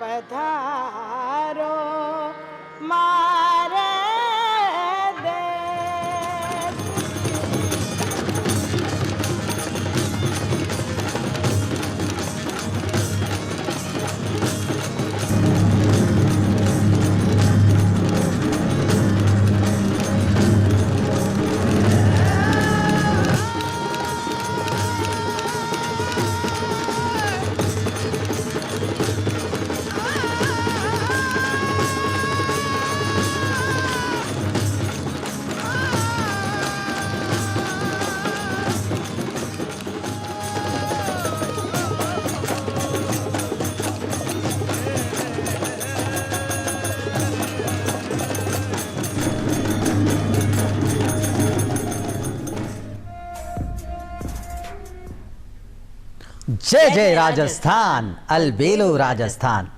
पधारो मारे जय जय राजस्थान, अलबेलो राजस्थान।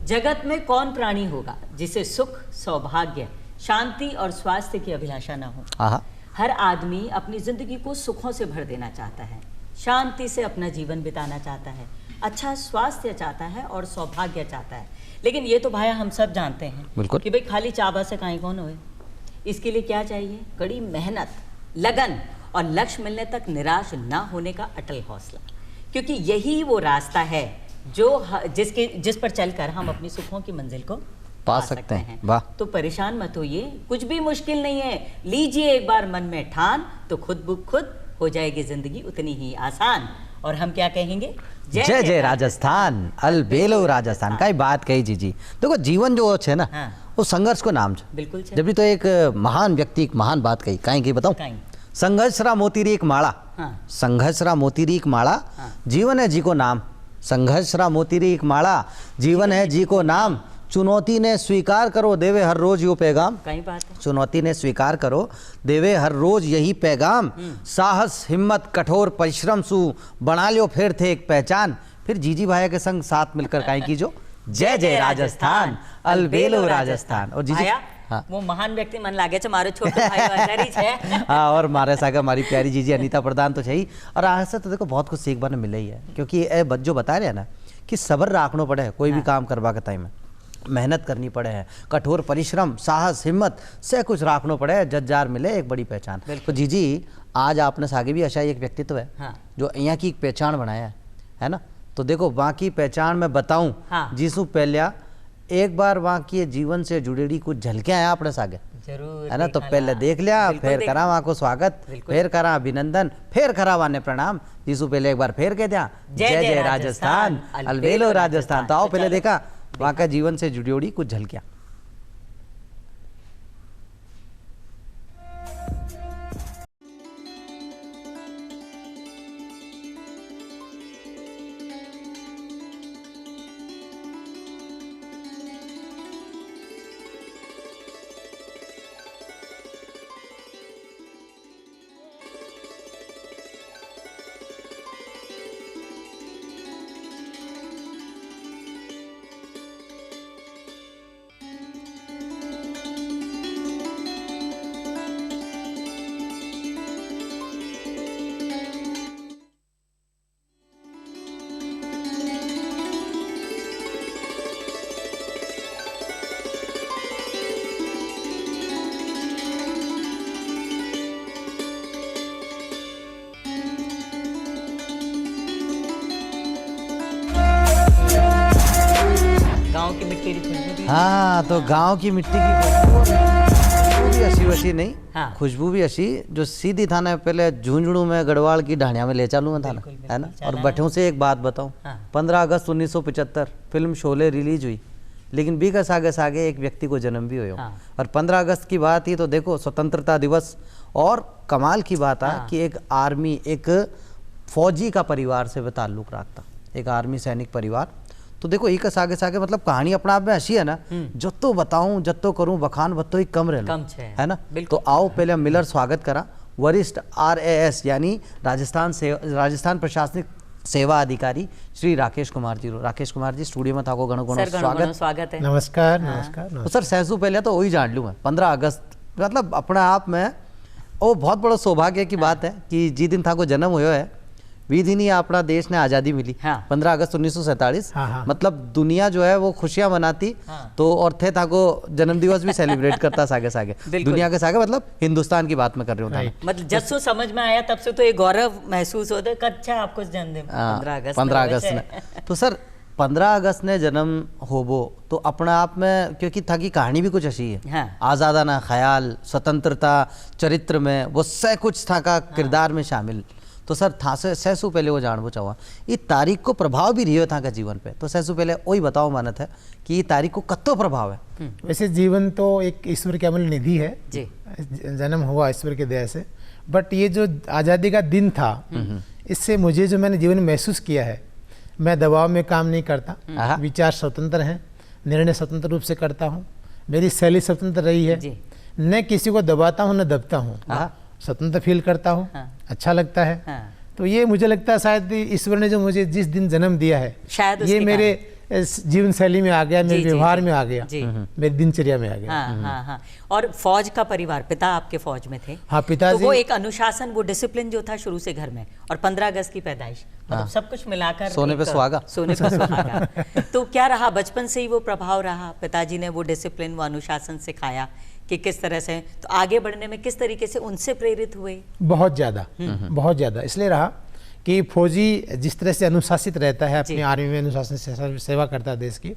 जगत में कौन प्राणी होगा जिसे सुख, सौभाग्य, शांति और स्वास्थ्य की अभिलाषा ना हो। आहा। हर आदमी अपनी जिंदगी को सुखों से भर देना चाहता है, शांति से अपना जीवन बिताना चाहता है, अच्छा स्वास्थ्य चाहता है और सौभाग्य चाहता है। लेकिन ये तो भाई हम सब जानते हैं बिल्कुल कि भाई खाली चाबा से काहे कौन होए। इसके लिए क्या चाहिए? कड़ी मेहनत, लगन और लक्ष्य मिलने तक निराश ना होने का अटल हौसला, क्योंकि यही वो रास्ता है जो जिस पर चलकर हम अपनी सुखों की मंजिल को पा सकते हैं। वाह। तो परेशान मत होइए, कुछ भी मुश्किल नहीं है। लीजिए एक बार मन में ठान, तो खुद ब खुद हो जाएगी जिंदगी उतनी ही आसान। और हम क्या कहेंगे? जय जय राजस्थान, अलबेलो राजस्थान। का बात कही जी। देखो जीवन जो है ना, हाँ। वो संघर्ष को नाम छे। बिल्कुल। जब भी तो एक महान व्यक्ति एक महान बात कही, काई की बताऊं? संघर्षरा मोतीरी एक माला। हाँ। संघर्षरा मोतीरी एक माला। हाँ। जीवन है जी को नाम। संघर्षरा मोतीरी एक माला, जीवन है जी को नाम। चुनौती ने स्वीकार करो, देवे हर रोज यो पैगाम। कई बात है। चुनौती ने स्वीकार करो, देवे हर रोज यही पैगाम। साहस, हिम्मत, कठोर परिश्रम सु बना लियो फिर थे एक पहचान। फिर जीजी भाई के संग साथ मिलकर काई कीजो। जय जय राजस्थान, अलबेलो राजस्थान। और जीजी हाँ। वो महान व्यक्ति मन लागे मारो छोटे भाई वाजारी छे। हाँ, और मारे सागा हमारी प्यारी जीजी अनीता प्रधान तो चाहिए। और आज से तो देखो बहुत कुछ सीख बने मिले ही है, क्योंकि ये जो बता रहे हैं ना कि सब्र रखना पड़े है कोई भी काम करवा के टाइम में, मेहनत करनी पड़े है, कठोर परिश्रम, साहस, हिम्मत से कुछ रखना पड़े है, जज्जार मिले एक बड़ी पहचान। तो जीजी आज आपने सागे भी ऐसा एक व्यक्तित्व है। हाँ। जो यहाँ की पहचान बनाया है ना। तो देखो वहाँ की पहचान मैं बताऊँ। हाँ। जिसू पहले एक बार वहाँ की जीवन से जुड़ेड़ी कुछ झलकियाँ हैं अपने सागे, जरूर है ना। तो पहले देख लिया, फिर करा वहाँ को स्वागत, फिर करा अभिनंदन, फिर करा वाने प्रणाम। जिसू पहले एक बार फिर कह दिया जय जय राजस्थान, अलबेलो राजस्थान। तो आओ पहले देखा वहाँ का जीवन से जुड़ी कुछ झलकियाँ। गांव की मिट्टी की खुशबू भी। हाँ, तो गांव की मिट्टी की खुशबू भी अच्छी वैसी नहीं। हाँ। खुशबू भी अच्छी। जो सीधी था ना, पहले झुंझुनू में गढ़वाल की ढाणिया में ले चालू था ना, है ना। और बैठों से एक बात बताऊं। हाँ। 15 अगस्त 1975 फिल्म शोले रिलीज हुई, लेकिन बी का सागे सागे एक व्यक्ति को जन्म भी हुआ। हाँ। और 15 अगस्त की बात ही तो देखो, स्वतंत्रता दिवस। और कमाल की बात है कि एक आर्मी, एक फौजी का परिवार से वह ताल्लुक रखता, एक आर्मी सैनिक परिवार। तो देखो एक सागे सागे मतलब कहानी अपना आप में हंसी है ना। जत्तो बताऊं, जत्तो करूं बखान बत्तो ही कम रहना, है ना। तो आओ पहले मिलर स्वागत करा वरिष्ठ RAS यानी राजस्थान प्रशासनिक सेवा अधिकारी श्री राकेश कुमार जी। राकेश कुमार जी स्टूडियो में था को गणो गणो स्वागत है। नमस्कार। नमस्कार। तो सर सहसू पहले तो वही जान लूँ मैं 15 अगस्त मतलब अपने आप में वो बहुत बड़ा सौभाग्य की बात है कि जिस दिन था को जन्म हुआ है भी दिन ही अपना देश ने आज़ादी मिली। हाँ। 15 अगस्त 1947। हाँ। मतलब दुनिया जो है वो खुशियां मनाती। तो और थे था को जन्म दिवस भी सेलिब्रेट करता सागे सागे दुनिया के सागे, मतलब हिंदुस्तान की बात मैं कर रही हूँ। मतलब जब से समझ में आया तब से तो ये गौरव महसूस होता है कि अच्छा आपको जन्मदिन 15 अगस्त ने। तो सर 15 अगस्त ने जन्म होबो तो अपना आप में, क्योंकि था की कहानी भी कुछ अच्छी है। हाँ। आज़ादाना ख्याल, स्वतंत्रता, चरित्र में वो सह कुछ था का किरदार में शामिल। तो सर था से सहसु पहले वो जानबो चाहवा ये तारीख को प्रभाव भी रही था का जीवन पे। तो सहसु पहले वही बताओ मानत है कि ये तारीख को कत्तो प्रभाव है। वैसे जीवन तो एक ईश्वर की अमूल्य निधि है जी। जन्म हुआ ईश्वर की दया से, बट ये जो आज़ादी का दिन था इससे मुझे जो मैंने जीवन में महसूस किया है, मैं दबाव में काम नहीं करता, विचार स्वतंत्र हैं, निर्णय स्वतंत्र रूप से करता हूँ, मेरी शैली स्वतंत्र रही है, न किसी को दबाता हूँ न दबता हूँ, स्वतंत्र फील करता हूँ। अच्छा लगता है। तो ये मुझे लगता है शायद ईश्वर ने जो मुझे जिस दिन जन्म दिया है शायद ये मेरे जीवन शैली में आ गया, मेरे व्यवहार में आ गया, मेरी दिनचर्या में आ गया। हाँ। और फौज का परिवार, पिता आपके फौज में थे। हाँ, पिताजी। तो वो एक अनुशासन, वो डिसिप्लिन जो था शुरू से घर में, और 15 अगस्त की पैदाइश, मतलब सब कुछ मिलाकर सोने पे सुहागा। सोने पे सुहागा। तो क्या रहा, बचपन से ही वो प्रभाव रहा, पिताजी ने वो डिसिप्लिन, वो अनुशासन सिखाया कि किस तरह से, तो आगे बढ़ने में किस तरीके से उनसे प्रेरित हुए? बहुत ज़्यादा इसलिए रहा कि फौजी जिस तरह से अनुशासित रहता है, अपनी आर्मी में अनुशासन से सेवा करता है देश की,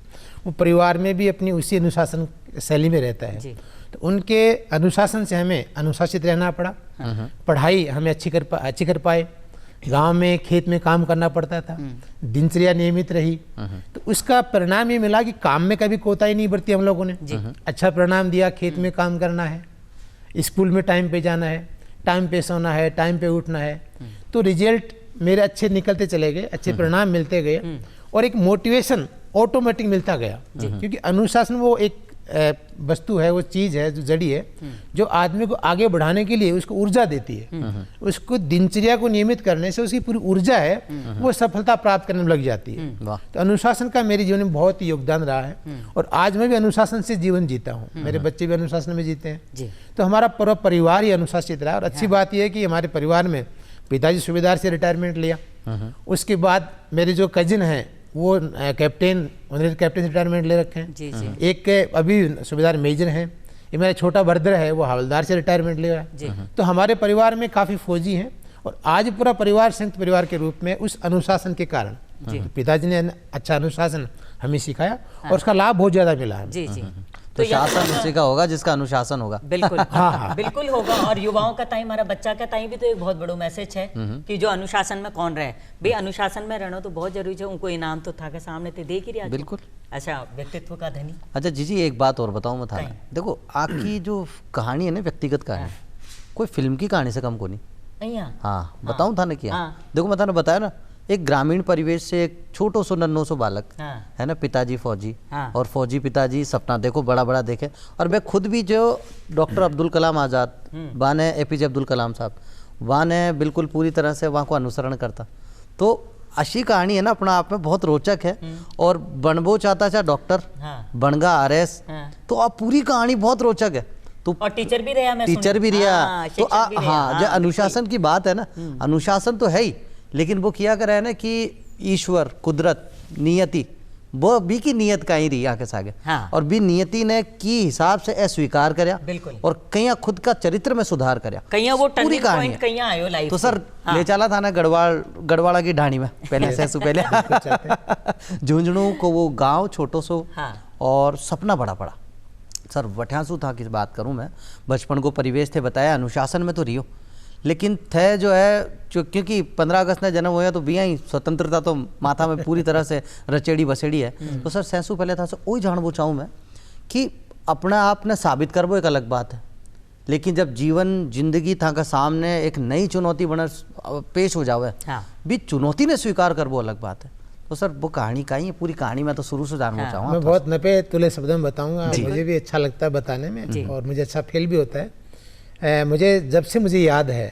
वो परिवार में भी अपनी उसी अनुशासन शैली में रहता है। तो उनके अनुशासन से हमें अनुशासित रहना पड़ा, पढ़ाई हमें अच्छी कर पाए, गांव में खेत में काम करना पड़ता था, दिनचर्या नियमित रही। तो उसका परिणाम ये मिला कि काम में कभी कोताही नहीं बरती हम लोगों ने, अच्छा परिणाम दिया। खेत में काम करना है, स्कूल में टाइम पे जाना है, टाइम पे सोना है, टाइम पे उठना है। तो रिजल्ट मेरे अच्छे निकलते चले गए, अच्छे परिणाम मिलते गए, और एक मोटिवेशन ऑटोमेटिक मिलता गया। क्योंकि अनुशासन वो एक वस्तु है, वो चीज़ है जो जड़ी है, जो आदमी को आगे बढ़ाने के लिए उसको ऊर्जा देती है। उसको दिनचर्या को नियमित करने से उसकी पूरी ऊर्जा है वो सफलता प्राप्त करने में लग जाती है। तो अनुशासन का मेरे जीवन में बहुत ही योगदान रहा है, और आज मैं भी अनुशासन से जीवन जीता हूँ, मेरे बच्चे भी अनुशासन में जीते हैं। तो हमारा पूरा परिवार ही अनुशासित रहा। और अच्छी बात यह है कि हमारे परिवार में पिताजी सूबेदार से रिटायरमेंट लिया, उसके बाद मेरे जो कजिन हैं वो कैप्टन से रिटायरमेंट ले रखे हैं। एक अभी सूबेदार मेजर हैं। ये मेरा छोटा ब्रदर है, वो हवलदार से रिटायरमेंट लिया है। तो हमारे परिवार में काफ़ी फौजी हैं, और आज पूरा परिवार संयुक्त परिवार के रूप में उस अनुशासन के कारण, तो पिताजी ने अच्छा अनुशासन हमें सिखाया, और उसका लाभ बहुत ज़्यादा मिला है। तो शासन उसी का होगा जिसका अनुशासन होगा। बिल्कुल। बिल्कुल होगा। और युवाओं का ताई, हमारा बच्चा का ताई भी तो एक बहुत बड़ा मैसेज है कि जो अनुशासन में कौन रहे भाई, अनुशासन में रहना तो बहुत जरूरी है। उनको इनाम तो था के सामने तो देख ही रहा। बिल्कुल। अच्छा, व्यक्तित्व का धनी। अच्छा जीजी, एक बात और बताऊं मैं था, देखो आपकी जो कहानी है ना, व्यक्तिगत कहानी, कोई फिल्म की कहानी से कम को नहीं। हाँ, बताऊं था ना क्या। देखो मैं था बताया ना, एक ग्रामीण परिवेश से एक छोटो सो नन्नो सो बालक है ना, पिताजी फौजी, और फौजी पिताजी सपना देखो बड़ा बड़ा देखे। और मैं खुद भी जो डॉक्टर अब्दुल कलाम आज़ाद वाने एपीजे अब्दुल कलाम साहब वाने बिल्कुल पूरी तरह से वहाँ को अनुसरण करता। तो अशी कहानी है ना, अपना आप में बहुत रोचक है। और बनबो चाहता चाहे डॉक्टर, बनगा RS, तो अब पूरी कहानी बहुत रोचक है। तो और टीचर भी रहा, टीचर भी रहा। तो हाँ, जो अनुशासन की बात है ना, अनुशासन तो है ही, लेकिन वो किया कर है ना कि ईश्वर, कुदरत, नियति, वो भी की नियत का ही रही आके सागे। और भी नियति ने की हिसाब से अस्वीकार करया, और कहीं खुद का चरित्र में सुधार करया, कहीं वो टर्निंग पॉइंट कहीं आयो लाइफ। तो सर ले चला था ना गढ़वाड़ा की ढाणी में पहले से पहले झुंझुनू को वो गांव छोटो सो, और सपना बड़ा बड़ा। सर वठ्यासू था की बात करूं मैं, बचपन को परिवेश थे बताया, अनुशासन में तो रियो, लेकिन थे जो है क्योंकि 15 अगस्त ने जन्म हुआ तो भी ही स्वतंत्रता तो माथा में पूरी तरह से रचेड़ी बसेड़ी है। तो सर सैसू पहले था सो वही जानबो चाहूँ मैं कि अपना आप ने साबित करबो एक अलग बात है, लेकिन जब जीवन जिंदगी था का सामने एक नई चुनौती बना पेश हो जावे, भी चुनौती ने स्वीकार करबो अलग बात है। तो सर वो कहानी का ही है, पूरी कहानी मैं तो शुरू से जानना चाहूँगा। मैं बहुत नपे तुले शब्द में बताऊँगा, मुझे भी अच्छा लगता है बताने में, और मुझे अच्छा फील भी होता है। मुझे जब से मुझे याद है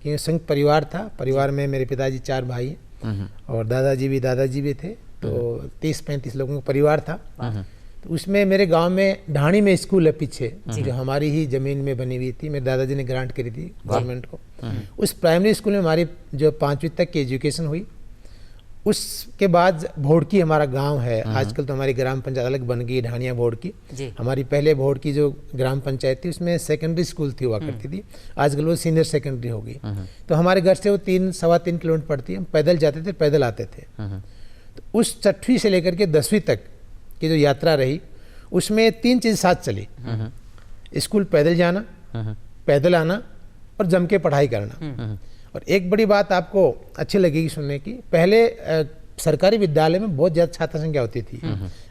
कि संयुक्त परिवार था, परिवार में मेरे पिताजी 4 भाई और दादाजी भी थे, तो 30-35 लोगों का परिवार था। तो उसमें मेरे गांव में ढाणी में स्कूल है पीछे, जो हमारी ही जमीन में बनी हुई थी, मेरे दादाजी ने ग्रांट करी थी गवर्नमेंट को। उस प्राइमरी स्कूल में हमारी जो 5वीं तक की एजुकेशन हुई। उसके बाद भोड़की हमारा गांव है, आजकल तो हमारी ग्राम पंचायत अलग बन गई, ढाणिया भोड़की। हमारी पहले भोड़की जो ग्राम पंचायत थी उसमें सेकेंडरी स्कूल थी हुआ करती थी, आजकल वो सीनियर सेकेंडरी हो गई। तो हमारे घर से वो 3-3.25 किलोमीटर पड़ती है, हम पैदल जाते थे, पैदल आते थे। तो उस 6वीं से लेकर के 10वीं तक की जो यात्रा रही उसमें 3 चीज़ साथ चली, स्कूल पैदल जाना, पैदल आना और जम के पढ़ाई करना। और एक बड़ी बात आपको अच्छी लगेगी सुनने की, पहले सरकारी विद्यालय में बहुत ज़्यादा छात्र संख्या होती थी,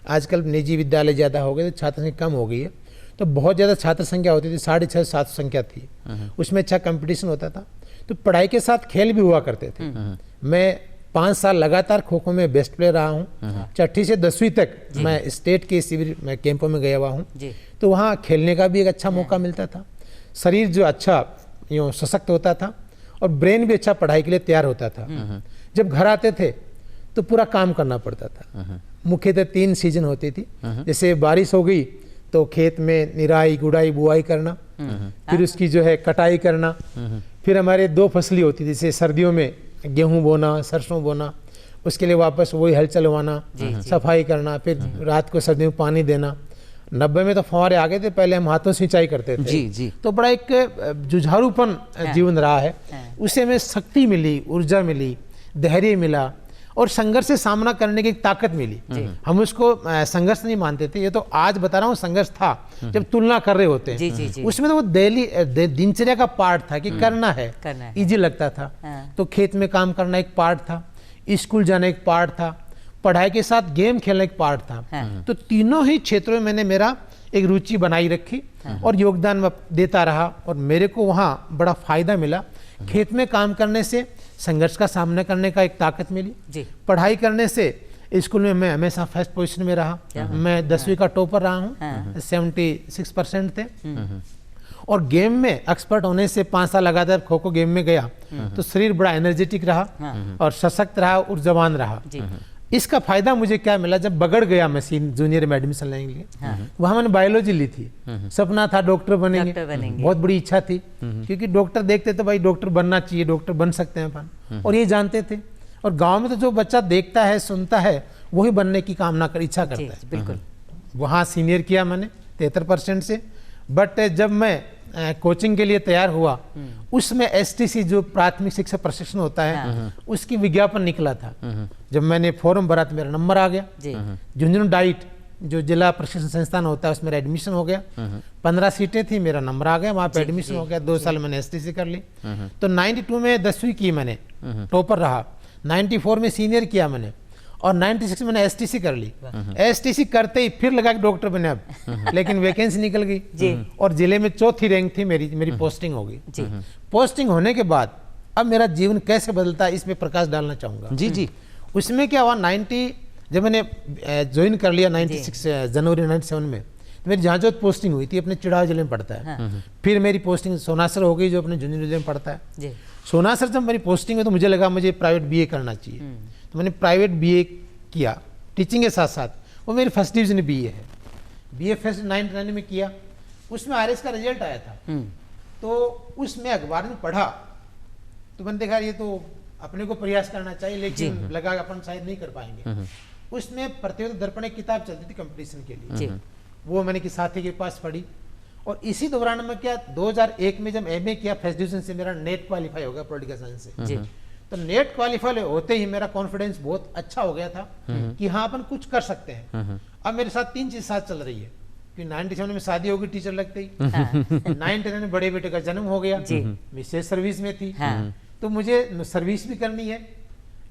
आजकल निजी विद्यालय ज़्यादा हो गए तो छात्र संख्या कम हो गई है। तो बहुत ज़्यादा छात्र संख्या होती थी, 650-700 संख्या थी, उसमें अच्छा कंपटीशन होता था। तो पढ़ाई के साथ खेल भी हुआ करते थे। मैं 5 साल लगातार खो खो में बेस्ट प्लेयर रहा हूँ। 6वीं से 10वीं तक मैं स्टेट के शिविर में कैंपों में गया हुआ हूँ, तो वहाँ खेलने का भी एक अच्छा मौका मिलता था। शरीर जो अच्छा यूँ सशक्त होता था और ब्रेन भी अच्छा पढ़ाई के लिए तैयार होता था। जब घर आते थे तो पूरा काम करना पड़ता था। मुख्यतः 3 सीजन होती थी, जैसे बारिश हो गई तो खेत में निराई गुड़ाई बुआई करना, फिर उसकी जो है कटाई करना, फिर हमारे 2 फसली होती थी, जैसे सर्दियों में गेहूं बोना, सरसों बोना, उसके लिए वापस वही हल चलवाना, सफाई करना, फिर रात को सर्दियों में पानी देना। 90 में तो फव्वारे आ गए थे, पहले हम हाथों सिंचाई करते थे। जी। तो बड़ा एक जुझारूपन जीवन रहा है। उससे हमें शक्ति मिली, ऊर्जा मिली, धैर्य मिला और संघर्ष से सामना करने की एक ताकत मिली। हम उसको संघर्ष नहीं मानते थे, ये तो आज बता रहा हूँ संघर्ष था जब तुलना कर रहे होते हैं। उसमें तो वो डेली दिनचर्या का पार्ट था कि करना है, इजी लगता था। तो खेत में काम करना एक पार्ट था, स्कूल जाना एक पार्ट था, पढ़ाई के साथ गेम खेलना एक पार्ट था। तो तीनों ही क्षेत्रों में मैंने मेरा एक रुचि बनाई रखी और योगदान देता रहा और मेरे को वहाँ बड़ा फायदा मिला। खेत में काम करने से संघर्ष का सामना करने का एक ताकत मिली। पढ़ाई करने से स्कूल में मैं हमेशा फर्स्ट पोजीशन में रहा। मैं 10वीं का टॉपर रहा हूँ, 76% थे। और गेम में एक्सपर्ट होने से 5 साल लगातार खो खो गेम में गया तो शरीर बड़ा एनर्जेटिक रहा और सशक्त रहा और जवान रहा। इसका फायदा मुझे क्या मिला, जब बगड़ गया मैं जूनियर में एडमिशन लेने के लिए, वहां मैंने बायोलॉजी ली थी। सपना था डॉक्टर बनेंगे, बहुत बड़ी इच्छा थी, क्योंकि डॉक्टर देखते तो भाई डॉक्टर बनना चाहिए, डॉक्टर बन सकते हैं अपन, और ये जानते थे। और गांव में तो जो बच्चा देखता है सुनता है वही बनने की कामना कर इच्छा करता है। बिल्कुल। वहाँ सीनियर किया मैंने 73% से। बट जब मैं कोचिंग के लिए तैयार हुआ उसमें STC जो प्राथमिक शिक्षा प्रशिक्षण होता है उसकी विज्ञापन निकला था। जब मैंने फॉर्म भरा तो मेरा नंबर आ गया। झुंझुनू डाइट जो जिला प्रशिक्षण संस्थान होता है उसमें मेरा एडमिशन हो गया। 15 सीटें थी, मेरा नंबर आ गया, वहाँ पे एडमिशन हो गया। 2 साल मैंने STC कर ली। तो 92 में 10वीं की मैंने, टॉपर रहा। 94 में सीनियर किया मैंने और 96 में मैंने STC कर ली। STC करते ही फिर लगा कि डॉक्टर बने अब, लेकिन वैकेंसी निकल गई और जिले में 4थी रैंक थी मेरी पोस्टिंग हो गई। पोस्टिंग होने के बाद अब मेरा जीवन कैसे बदलता है इसमें प्रकाश डालना चाहूंगा। जी। उसमें क्या हुआ, 90 जब मैंने ज्वाइन कर लिया 96 जनवरी 97 में, तो मेरी जहाँ जो पोस्टिंग हुई थी अपने चिड़ाव जिले में पड़ता है। फिर मेरी पोस्टिंग सोनासर हो गई जो अपने झुंझुनू जिले में पड़ता है। सोनासर जब मेरी पोस्टिंग हुई तो मुझे लगा मुझे प्राइवेट BA करना चाहिए। तो मैंने प्राइवेट BA किया टीचिंग के साथ साथ। वो मेरी फर्स्ट डिवीजन BA है। BA फर्स्ट 99 में किया। उसमें RS का रिजल्ट आया था। तो उसमें अखबार में पढ़ा तो मैंने देखा ये तो अपने को प्रयास करना चाहिए, लेकिन लगा अपन शायद नहीं कर पाएंगे। उसमें प्रतियोगिता दर्पण एक किताब चलती थी कंपटीशन के लिए, वो मैंने किसी साथी के पास पढ़ी। और इसी दौरान में क्या 2001 में जब MA किया फर्स्ट डिवीजन से, मेरा नेट क्वालिफाई हो गया पॉलिटिकल साइंस से। तो नेट क्वालिफाई होते ही मेरा कॉन्फिडेंस बहुत अच्छा हो गया था कि हाँ अपन कुछ कर सकते हैं। अब मेरे साथ 3 चीज साथ चल रही है कि 97 में शादी होगी टीचर लगते ही, 99 में बड़े बेटे का जन्म हो गया, विशेष सर्विस में थी, तो मुझे सर्विस भी करनी है,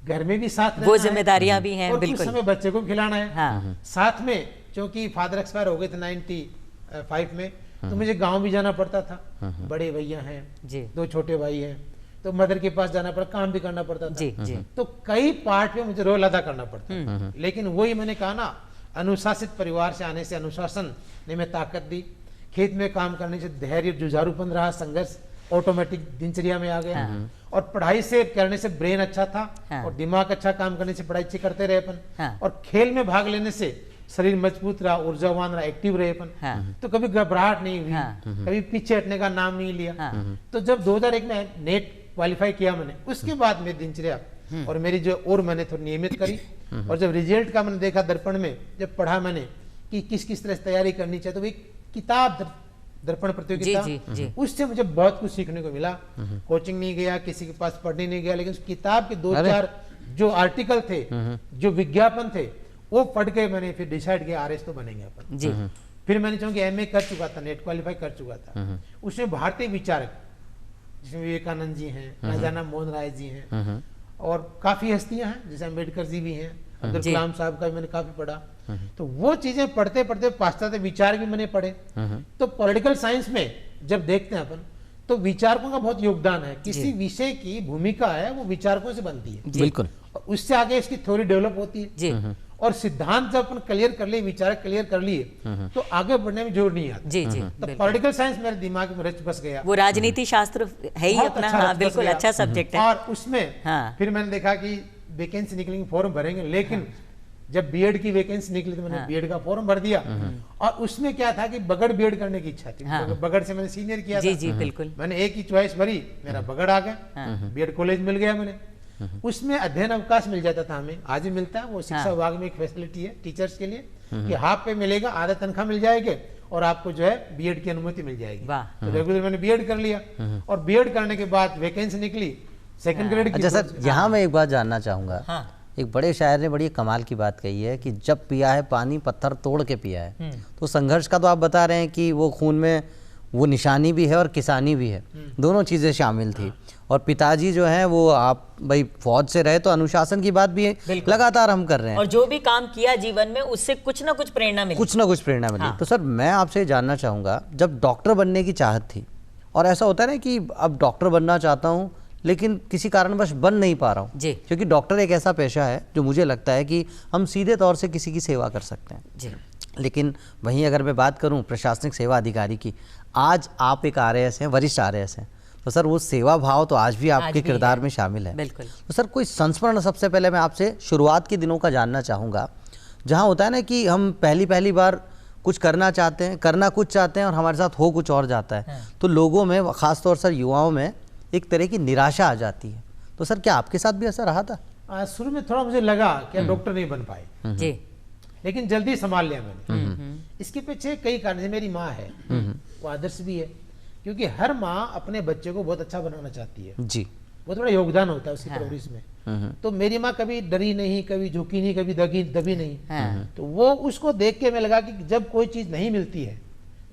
घर में भी साथ वो जिम्मेदारियां भी हैं, बिल्कुल, कुछ समय बच्चे को भी खिलाना है साथ में, क्योंकि फादर एक्सपायर हो गए थे 95 में, तो मुझे गांव भी जाना पड़ता था। बड़े भैया हैं, 2 छोटे भाई हैं, तो मदर के पास जाना पड़ा, काम भी करना पड़ता था। तो कई पार्ट में मुझे रोल अदा करना पड़ता। लेकिन वही मैंने कहा ना, अनुशासित परिवार से आने से अनुशासन ने मैं ताकत दी। खेत में काम करने से धैर्य जुझारूपन रहा, संघर्ष ऑटोमेटिक दिनचर्या में आ गया। और पढ़ाई से करने से ब्रेन अच्छा था और दिमाग अच्छा काम करने से पढ़ाई अच्छी करते रहे अपन। और खेल में भाग लेने से शरीर मजबूत रहा, ऊर्जावान रहा, एक्टिव रहे अपन। हाँ। तो कभी घबराहट नहीं हुई, हाँ। कभी पीछे हटने का नाम नहीं लिया। हाँ। तो जब 2001 में नेट क्वालिफाई किया मैंने, उसके बाद मेरी दिनचर्या और मेरी जो और मैंने थोड़ी नियमित करी, और जब रिजल्ट का मैंने देखा दर्पण में, जब पढ़ा मैंने कि किस किस तरह से तैयारी करनी चाहिए, तो वो एक किताब दर्पण प्रतियोगिता, जी। उससे मुझे बहुत कुछ सीखने को मिला। कोचिंग नहीं गया, किसी के पास पढ़ने नहीं गया, लेकिन उस किताब के 2-4 जो आर्टिकल थे, जो विज्ञापन थे, वो पढ़ के मैंने फिर डिसाइड किया आरएस तो बनेंगे अपन जी। फिर मैंने चूंकि एमए कर चुका था, नेट क्वालिफाई कर चुका था, उसमें भारतीय विचारक जिसमें विवेकानंद जी हैं, राजाराम मोहन राय जी हैं, और काफी हस्तियां हैं, जैसे अम्बेडकर जी भी हैं, अब्दुल कलाम साहब का भी मैंने काफी पढ़ा। तो वो चीजें पढ़ते पढ़ते पाश्चात्य विचार भी मैंने पढ़े। तो पॉलिटिकल साइंस में जब देखते हैं अपन, तो विचारकों का बहुत योगदान है। किसी विषय की भूमिका है वो विचारकों से बनती है, बिल्कुल, और उससे आगे इसकी थ्योरी डेवलप होती है जी। और सिद्धांत जब अपन क्लियर कर लिए, विचार क्लियर कर लिए, तो आगे बढ़ने में जोर नहीं आता। जी जी। तो पॉलिटिकल साइंस मेरे दिमाग में रच बस गया। वो राजनीति शास्त्र है ही बहुत अपना, अच्छा हाँ, रच बस बिल्कुल गया। अच्छा सब्जेक्ट है। और उसमें हाँ। फिर मैंने देखा कि वैकेंसी निकलेंगे, फॉर्म भरेंगे, लेकिन जब बीएड की वैकेंसी निकली तो मैंने बीएड का फॉर्म भर दिया। और उसमें क्या था कि बगड़ बीएड करने की इच्छा थी। हाँ। बगड़ से मैंने सीनियर किया जी था। जी बिल्कुल। मैंने एक ही चॉइस भरी, मेरा बगड़ आ गया, बीएड कॉलेज मिल गया मैंने। उसमें अध्ययन अवकाश मिल जाता था हमें, आज भी मिलता है, वो शिक्षा विभाग में एक फैसिलिटी है टीचर्स के लिए कि हाफ पे मिलेगा, आधा तनख्वाह मिल जाएगी और आपको जो है बीएड की अनुमति मिल जाएगी। वाह। तो रेगुलर मैंने बीएड कर लिया, और बीएड करने के बाद वैकेंसी निकली सेकंड ग्रेड की। अच्छा सर, यहाँ मैं एक बात जानना चाहूँगा। हाँ। एक बड़े शायर ने बड़ी कमाल की बात कही है कि जब पिया है पानी पत्थर तोड़ के पिया है। तो संघर्ष का तो आप बता रहे हैं कि वो खून में वो निशानी भी है और किसानी भी है, दोनों चीज़ें शामिल थी। और पिताजी जो हैं वो आप भाई फौज से रहे, तो अनुशासन की बात भी लगातार हम कर रहे हैं, और जो भी काम किया जीवन में उससे कुछ ना कुछ प्रेरणा मिली, कुछ ना कुछ प्रेरणा मिली। हाँ। तो सर मैं आपसे जानना चाहूँगा, जब डॉक्टर बनने की चाहत थी, और ऐसा होता है ना कि अब डॉक्टर बनना चाहता हूँ लेकिन किसी कारणवश बन नहीं पा रहा हूँ, जी। क्योंकि डॉक्टर एक ऐसा पेशा है जो मुझे लगता है कि हम सीधे तौर से किसी की सेवा कर सकते हैं जी। लेकिन वहीं अगर मैं बात करूं प्रशासनिक सेवा अधिकारी की, आज आप एक आरएएस हैं, वरिष्ठ आरएएस हैं, तो सर वो सेवा भाव तो आज भी आपके किरदार में शामिल है। बिल्कुल। तो सर कोई संस्मरण सबसे पहले मैं आपसे शुरुआत के दिनों का जानना चाहूँगा, जहाँ होता है ना कि हम पहली बार कुछ करना चाहते हैं, करना कुछ चाहते हैं और हमारे साथ हो कुछ और जाता है। तो लोगों में, खासतौर से युवाओं में एक तरह की निराशा आ जाती है। तो सर क्या आपके साथ भी ऐसा रहा था? शुरू में थोड़ा मुझे लगा कि डॉक्टर नहीं बन पाए, जी। लेकिन जल्दी संभाल लिया मैंने। इसके पीछे कई कारण है। मेरी माँ है, वो आदर्श भी है, क्योंकि हर माँ अपने बच्चे को बहुत अच्छा बनाना चाहती है जी। बहुत बड़ा योगदान होता है उसकी परवरिश में। तो मेरी माँ कभी डरी नहीं, कभी झुकी नहीं, कभी दबी नहीं। तो वो उसको देख के मैं लगा कि जब कोई चीज नहीं मिलती है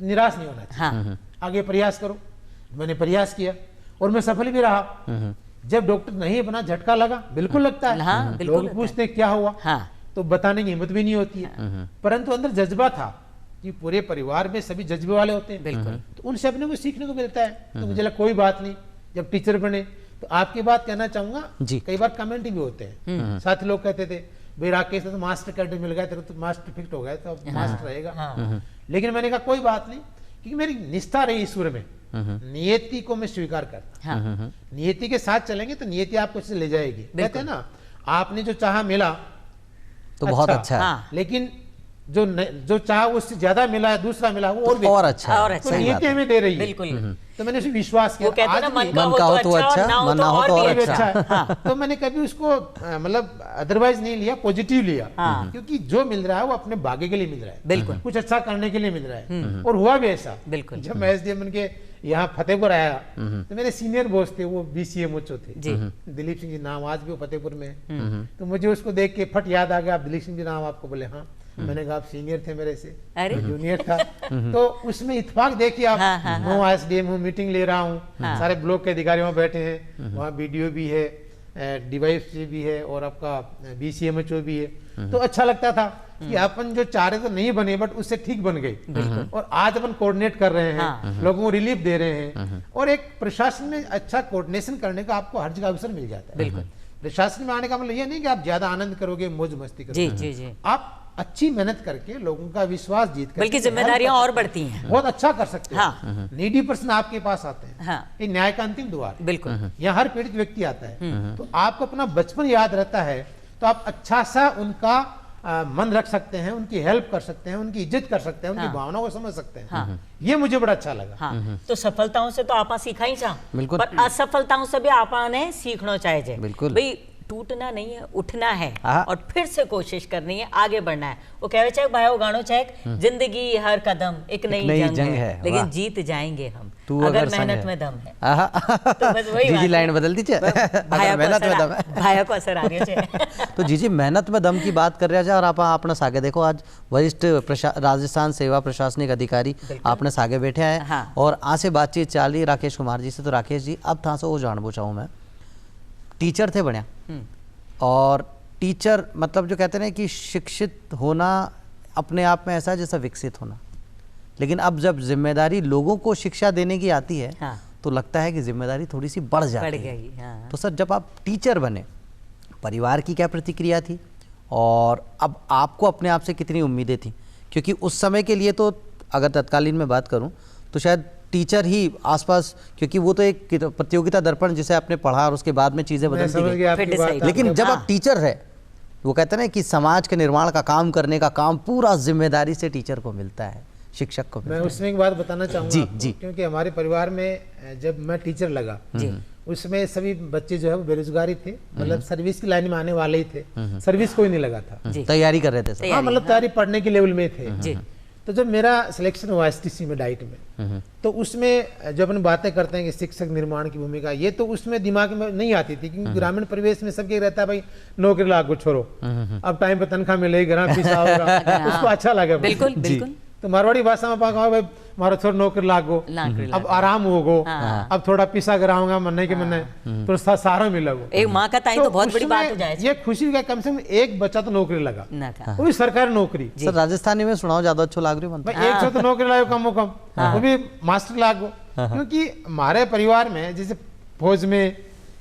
निराश नहीं होना चाहिए, आगे प्रयास करो। मैंने प्रयास किया और मैं सफल भी रहा। जब डॉक्टर नहीं बना झटका लगा, बिल्कुल लगता है। हाँ, बिल्कुल लोग पूछते क्या हुआ, तो बताने की हिम्मत भी नहीं होती है, परंतु अंदर जज्बा था कि पूरे परिवार में सभी जज्बे वाले होते हैं। बिल्कुल। तो उनसे अपने को सीखने को मिलता है। तो मुझे लगा कोई बात नहीं, जब टीचर बने तो आपकी बात कहना चाहूंगा, कई बार कमेंट भी होते हैं, साथ लोग कहते थे भाई राकेश तो मास्टर कैडर मिल गया तेरे, तो मास्टर फिक्स हो गया, तो अब मास्टर रहेगा। लेकिन मैंने कहा कोई बात नहीं, क्योंकि मेरी निष्ठा रही ईश्वर में, नियति को मैं स्वीकार करता। नियति के साथ चलेंगे तो नियति आपको ले जाएगी। कहते हैं ना, आपने जो चाहा मिला तो बहुत अच्छा है, लेकिन जो चाहा उससे ज्यादा मिला है, दूसरा मिला, वो और अच्छा है। और अच्छा। तो नियति हमें दे रही है। बिल्कुल। तो मैंने उसे विश्वास किया। वो कहते हैं ना, मन का हो तो अच्छा, मन ना हो तो और अच्छा। तो मैंने कभी उसको मतलब अदरवाइज नहीं लिया, पॉजिटिव लिया, क्योंकि जो मिल रहा है वो अपने भाग्य के लिए मिल रहा है। बिल्कुल। कुछ अच्छा करने के लिए मिल रहा है, और हुआ भी ऐसा। बिल्कुल। जब मैं एसडीएम के यहाँ फतेहपुर आया, तो मेरे सीनियर बॉस थे, वो बीसीएमओ थे, दिलीप सिंह जी नाम, आज भी वो फतेहपुर में। तो मुझे उसको देख के फट याद आ गया, आप दिलीप सिंह जी नाम आपको बोले? हाँ। मैंने कहा आप सीनियर थे मेरे से, जूनियर था। तो उसमें इत्तेफाक देखिए आप, मैं एसडीएम हूँ, मीटिंग ले रहा हूँ, सारे ब्लॉक के अधिकारी वहाँ बैठे हैं, वहाँ बीडीओ भी है, डिवाइस भी है, और आपका बीसीएमओ भी है। तो अच्छा लगता था कि अपन जो चाह रहे तो नहीं बने, बट उससे ठीक बन गई। और आज अपन कोऑर्डिनेट कर रहे हैं, लोगों को रिलीफ दे रहे हैं, और एक प्रशासन में अच्छा कोऑर्डिनेशन करने का आपको हर जगह अवसर मिल जाता है। प्रशासन में आने का मतलब ये नहीं कि आप ज्यादा आनंद करोगे, मौज मस्ती करोगे, आप अच्छी मेहनत करके लोगों का विश्वास जीत कर, बल्कि जिम्मेदारियां और बढ़ती हैं, बहुत अच्छा कर सकते हैं। नीडी पर्सन आपके पास आते हैं, ये न्याय का अंतिम द्वार है। बिल्कुल। यहाँ हर पीड़ित व्यक्ति आता है, तो आपको अपना बचपन याद रहता है, तो आप अच्छा सा उनका मन रख सकते हैं, उनकी हेल्प कर सकते हैं, उनकी इज्जत कर सकते हैं, उनकी भावनाओं को समझ सकते हैं। ये मुझे बड़ा अच्छा लगा। हाँ, तो सफलताओं से तो आपा सीखा ही चा, बिल्कुल। पर असफलताओं से भी आपा ने सीखना चाहिए। बिल्कुल। भाई टूटना नहीं है, उठना है और फिर से कोशिश करनी है, आगे बढ़ना है। वो कहे चाहे भाई वो गानो चाहे जिंदगी हर कदम एक नई जंग है, लेकिन जीत जाएंगे हम अगर मेहनत में दम है। तो बस वही जी लाइन बदल दीजिए, अगर मेहनत में दम है। भाया को असर आ रहा है। तो जी मेहनत में दम की बात कर रहे हैं और आप अपना सागे देखो, आज वरिष्ठ राजस्थान सेवा प्रशासनिक अधिकारी आपने सागे बैठे हैं। हाँ। और आज से बातचीत चल रही राकेश कुमार जी से। तो राकेश जी अब था वो जान पूछाऊँ मैं, टीचर थे बढ़िया, और टीचर मतलब जो कहते हैं कि शिक्षित होना अपने आप में ऐसा जैसा विकसित होना, लेकिन अब जब जिम्मेदारी लोगों को शिक्षा देने की आती है तो लगता है कि जिम्मेदारी थोड़ी सी बढ़ जाती है। तो सर जब आप टीचर बने, परिवार की क्या प्रतिक्रिया थी और अब आपको अपने आप से कितनी उम्मीदें थी? क्योंकि उस समय के लिए तो अगर तत्कालीन में बात करूं तो शायद टीचर ही आसपास, क्योंकि वो तो एक प्रतियोगिता दर्पण जिसे आपने पढ़ा और उसके बाद में चीज़ें बदलती गई। लेकिन जब आप टीचर है, वो कहते हैं ना कि समाज के निर्माण का काम करने का काम पूरा जिम्मेदारी से टीचर को मिलता है, शिक्षक को मिलता है। मैं उसमें एक बात बताना चाहूँगा जी जी, क्योंकि हमारे परिवार में जब मैं टीचर लगा उसमें सभी बच्चे जो है वो बेरोजगारी थे, मतलब सर्विस की लाइन में आने वाले ही थे, सर्विस कोई नहीं लगा था, तैयारी कर रहे थे सर। हाँ, मतलब तैयारी पढ़ने के लेवल में थे। तो जब मेरा सिलेक्शन हुआ एसटीसी में डाइट में, तो उसमें जब अपन बातें करते हैं कि शिक्षक निर्माण की भूमिका, ये तो उसमें दिमाग में नहीं आती थी, क्योंकि ग्रामीण परिवेश में सबके रहता है भाई नौकरी लागू छोड़ो, अब टाइम पर तनख्वाह मिलेगी, घर पैसा होगा, उसको अच्छा लगे। बिल्कुल बिल्कुल। तो मारवाड़ी भाषा में भाई मारो थोड़ा नौकरी लागो, अब आराम होगो, अब थोड़ा पिसा कराऊंगा मन्ने के मन्ने, तो सहारा मिलेगो। एक माँ का ताई तो बहुत बड़ी बात हो जाए। ये खुशी का कम से कम एक बच्चा तो नौकरी लगा, वो भी सरकारी नौकरी। सर राजस्थानी में सुनाओ, ज्यादा अच्छा लाग रही है। एक सौ तो नौकरी लागो कम कम, वो भी मास्टर लागो। क्योंकि हमारे परिवार में जैसे फौज में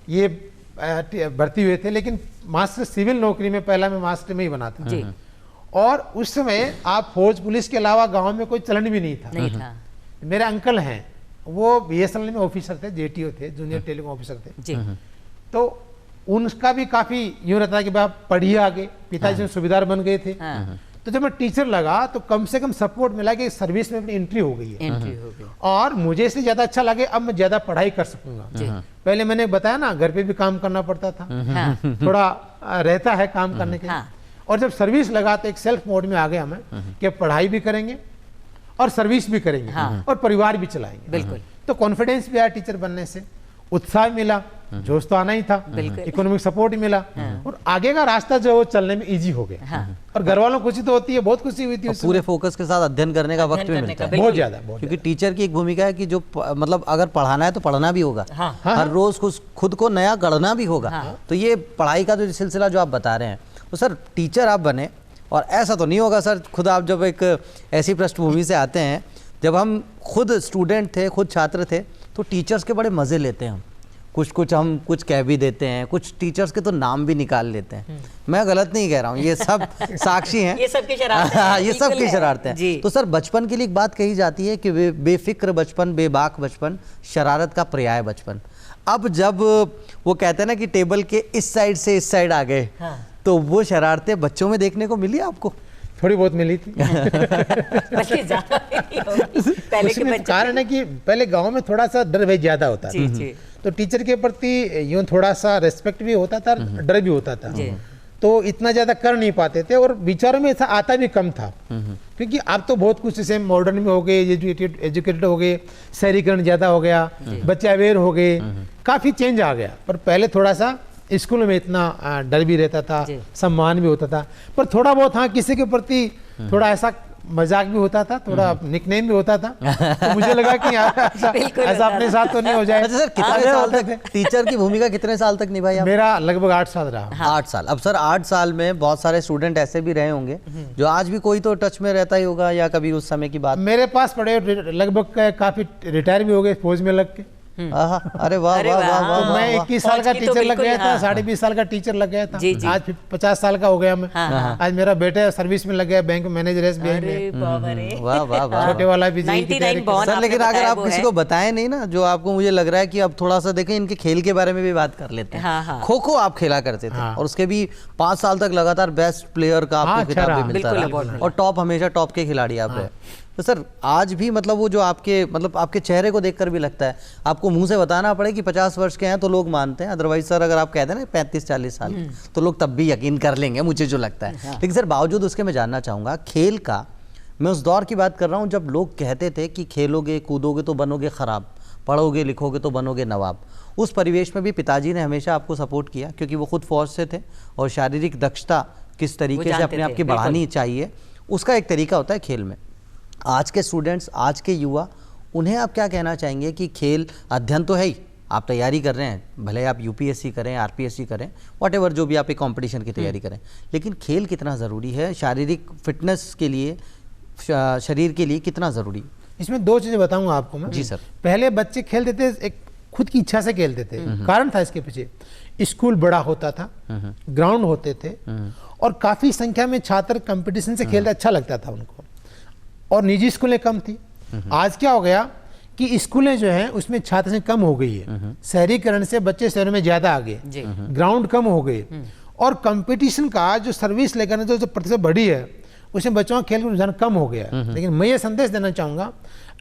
ये भर्ती हुए थे, लेकिन मास्टर सिविल नौकरी में पहला मैं मास्टर में ही बना था। और उस समय आप फौज पुलिस के अलावा गांव में कोई चलन भी नहीं था। मेरे अंकल हैं, वो बीएसएनएल में ऑफिसर थे, जेटीओ थे, जूनियर टेलीकॉम ऑफिसर थे। तो उनका भी काफी यूं रहता कि आप पढ़िए आगे, पिताजी सुबेदार बन गए थे। तो जब मैं टीचर लगा तो कम से कम सपोर्ट मिला कि सर्विस में अपनी एंट्री हो गई है, और मुझे इसलिए ज्यादा अच्छा लगे, अब मैं ज्यादा पढ़ाई कर सकूंगा। पहले मैंने बताया ना, घर पे भी काम करना पड़ता था, थोड़ा रहता है काम करने के लिए। और जब सर्विस लगा तो एक सेल्फ मोड में आ गया मैं कि पढ़ाई भी करेंगे और सर्विस भी करेंगे, और परिवार भी चलाएंगे। बिल्कुल। तो कॉन्फिडेंस भी आया टीचर बनने से, उत्साह मिला, जोश तो आना ही था, इकोनॉमिक सपोर्ट मिला, और आगे का रास्ता जो चलने में इजी हो गया। और घर वालों को खुशी तो होती है, बहुत खुशी हुई थी। पूरे फोकस के साथ अध्ययन करने का वक्त भी मिलता है, बहुत ज्यादा। क्योंकि टीचर की एक भूमिका है कि जो मतलब अगर पढ़ाना है तो पढ़ना भी होगा, हर रोज खुद को नया गढ़ना भी होगा। तो ये पढ़ाई का जो सिलसिला जो आप बता रहे हैं, तो सर टीचर आप बने, और ऐसा तो नहीं होगा सर, खुद आप जब एक ऐसी पृष्ठभूमि से आते हैं, जब हम खुद स्टूडेंट थे, खुद छात्र थे, तो टीचर्स के बड़े मज़े लेते हैं हम, कुछ हम कुछ कह भी देते हैं, कुछ टीचर्स के तो नाम भी निकाल लेते हैं। मैं गलत नहीं कह रहा हूँ, ये सब साक्षी हैं। ये सबकी शरारतें हैं। ये सबकी शरारतें हैं। तो सर बचपन के लिए एक बात कही जाती है कि बेफिक्र बचपन, बेबाक बचपन, शरारत का पर्याय बचपन। अब जब वो कहते हैं ना कि टेबल के इस साइड से इस साइड आ गए, तो वो शरारतें बच्चों में देखने को मिली आपको? थोड़ी बहुत मिली थी। उसमें कारण है कि पहले गांव में थोड़ा सा डर भी ज्यादा होता था, तो टीचर के प्रति यूं थोड़ा सा रेस्पेक्ट भी होता था, डर भी होता था, तो इतना ज्यादा कर नहीं पाते थे, और विचारों में ऐसा आता भी कम था। क्योंकि अब तो बहुत कुछ जैसे मॉडर्न में हो गए, एजुकेटेड हो गए, शहरीकरण ज्यादा हो गया, बच्चे अवेयर हो गए, काफी चेंज आ गया। पर पहले थोड़ा सा स्कूल में इतना डर भी रहता था, सम्मान भी होता था, पर थोड़ा बहुत हाँ किसी के प्रति थोड़ा ऐसा मजाक भी होता था, थोड़ा निकनेम भी होता था। तो मुझे लगा कि ऐसा अपने साथ तो नहीं हो जाए। अच्छा सर, कितने साल तक टीचर की भूमिका कितने साल तक निभाई आप? मेरा लगभग 8 साल रहा। 8 साल। अब सर 8 साल में बहुत सारे स्टूडेंट ऐसे भी रहे होंगे जो आज भी कोई तो टच में रहता ही होगा, या कभी उस समय की बात? मेरे पास पढ़े लगभग काफी रिटायर भी हो गए फौज में लग के, अरे वाह वाह वाह वाह, तो मैं 21 साल का फौज की तो टीचर लग बिल्कुल, गया था, हाँ। 20.5 साल का टीचर लग गया था, जी, जी। आज 50 साल का हो गया मैं। हाँ। आज मेरा बेटा सर्विस में लग गया, बैंक मैनेजर SBI में, अरे बाबा रे, वाह वाह वाह। छोटे वाला भी जेईई की 99 तैयारी born सर आपने लेकिन अगर बताया आप वो किसी है। को बताएं नहीं ना, जो आपको मुझे लग रहा है कि अब थोड़ा सा देखें, इनके खेल के बारे में भी बात कर लेते हैं। हाँ, हाँ। खो खो आप खेला करते थे, हाँ। और उसके भी 5 साल तक लगातार बेस्ट प्लेयर का हाँ, आपको अच्छा खिताब रहा। भी मिलता बिल्कुल, रहा, बिल्कुल। और टॉप, हमेशा टॉप के खिलाड़ी आप रहे। तो सर आज भी मतलब वो जो आपके मतलब आपके चेहरे को देखकर भी लगता है, आपको मुंह से बताना पड़े कि 50 वर्ष के हैं तो लोग मानते हैं, अदरवाइज सर अगर आप कहते हैं ना 35-40 साल तो लोग तब भी यकीन कर लेंगे, मुझे जो लगता है। लेकिन सर बावजूद उसके मैं जानना चाहूँगा खेल का, मैं उस दौर की बात कर रहा हूँ जब लोग कहते थे कि खेलोगे कूदोगे तो बनोगे ख़राब, पढ़ोगे लिखोगे तो बनोगे नवाब। उस परिवेश में भी पिताजी ने हमेशा आपको सपोर्ट किया, क्योंकि वो खुद फौज से थे और शारीरिक दक्षता किस तरीके से जानते अपने आप थे, की बिल्कुल। बढ़ानी चाहिए, उसका एक तरीका होता है खेल में। आज के स्टूडेंट्स, आज के युवा, उन्हें आप क्या कहना चाहेंगे कि खेल अध्ययन तो है ही, आप तैयारी कर रहे हैं, भले आप UPSC करें, RPSC करें, वॉटेवर जो भी आप एक कंपटीशन की तैयारी करें, लेकिन खेल कितना ज़रूरी है शारीरिक फिटनेस के लिए, शरीर के लिए कितना ज़रूरी? इसमें 2 चीजें बताऊंगा आपको मैं। जी सर। पहले बच्चे खेलते थे एक खुद की इच्छा से खेलते थे, कारण था इसके पीछे, स्कूल बड़ा होता था, ग्राउंड होते थे, और काफी संख्या में छात्र कंपटीशन से खेलते, अच्छा लगता था उनको, और निजी स्कूलें कम थी। आज क्या हो गया कि स्कूलें जो हैं उसमें छात्र संख्या कम हो गई है, शहरीकरण से बच्चे शहरों में ज्यादा आ गए, जी। ग्राउंड कम हो गए, और कंपटीशन का जो सर्विस लेकर जो प्रतिशत बढ़ी है उसमें बच्चों का खेल का रुझान कम हो गया है। लेकिन मैं ये संदेश देना चाहूँगा,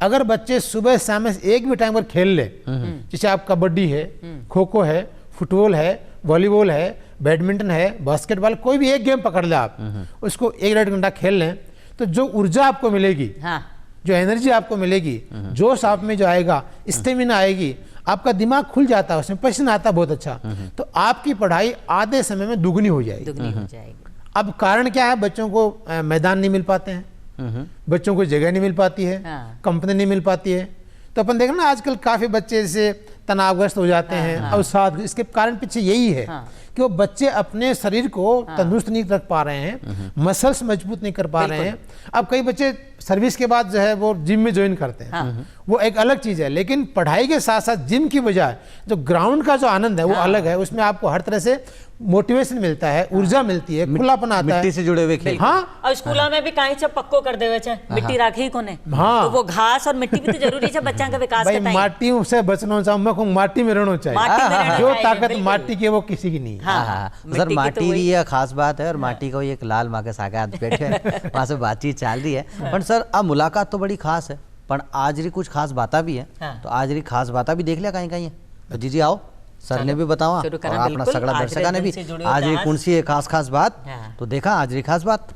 अगर बच्चे सुबह शाम में एक भी टाइम पर खेल ले, जैसे आप कबड्डी है, खो खो है, फुटबॉल है, वॉलीबॉल है, बैडमिंटन है, बास्केटबॉल, कोई भी एक गेम पकड़ ले आप, उसको 1-1.5 घंटा खेल लें, तो जो ऊर्जा आपको मिलेगी, हाँ। जो एनर्जी आपको मिलेगी, जोश आप में जो आएगा, स्टेमिना आएगी, आपका दिमाग खुल जाता है, उसमें पसीना आता है बहुत अच्छा, तो आपकी पढ़ाई आधे समय में दुगनी हो जाएगी। दुगनी हो जाएगी। अब कारण क्या है, बच्चों को मैदान नहीं मिल पाते हैं, बच्चों को जगह नहीं मिल पाती है, हाँ। कंपनी नहीं मिल पाती है, तो अपन देख ना आजकल काफी बच्चे जैसे तनावग्रस्त हो जाते हैं, अवसाद, इसके कारण पीछे यही है कि वो बच्चे अपने शरीर को तंदुरुस्त नहीं रख पा रहे हैं, मसल्स मजबूत नहीं कर पा रहे हैं। अब कई बच्चे सर्विस के बाद जो है वो जिम में ज्वाइन करते हैं, वो एक अलग चीज है, लेकिन पढ़ाई के साथ साथ जिम की बजाय जो ग्राउंड का जो आनंद है वो अलग है, उसमें आपको हर तरह से मोटिवेशन मिलता है, ऊर्जा मिलती है, खुलापन आता है, मिट्टी से जुड़े हुए खेल। हाँ, और स्कूलों में भी कहीं से पक्को कर देवे छे, मिट्टी राखे ही कोने, हाँ। तो वो घास और मिट्टी भी तो जरूरी है बच्चा का विकास भाई के टाइम। माटी से बचना चाहिए, मैं कहूँ माटी में रहना चाहिए, माटी में रहना जो चाहिए, ताकत बिल्कुल। माटी की है वो किसी की नहीं है। हाँ, सर मिट्टी की तो माटी वही- भी यह खास बात है, और माटी को एक लाल माँ के साथ बैठे वहाँ से बातचीत चल रही है। पर सर अब मुलाकात तो बड़ी खास है, पर आज री कुछ खास बातें भी है, हाँ। तो आज री खास बातें भी देख लिया कहीं कहीं है, तो जी आओ सर ने भी बतावा, शुरू और करा, अपना बिल्कुल। सगड़ा आज दर्शका ने दिन भी से जुड़े आज हो री खास। कौन सी है खास खास बात, हाँ। तो देखा आज री खास बात।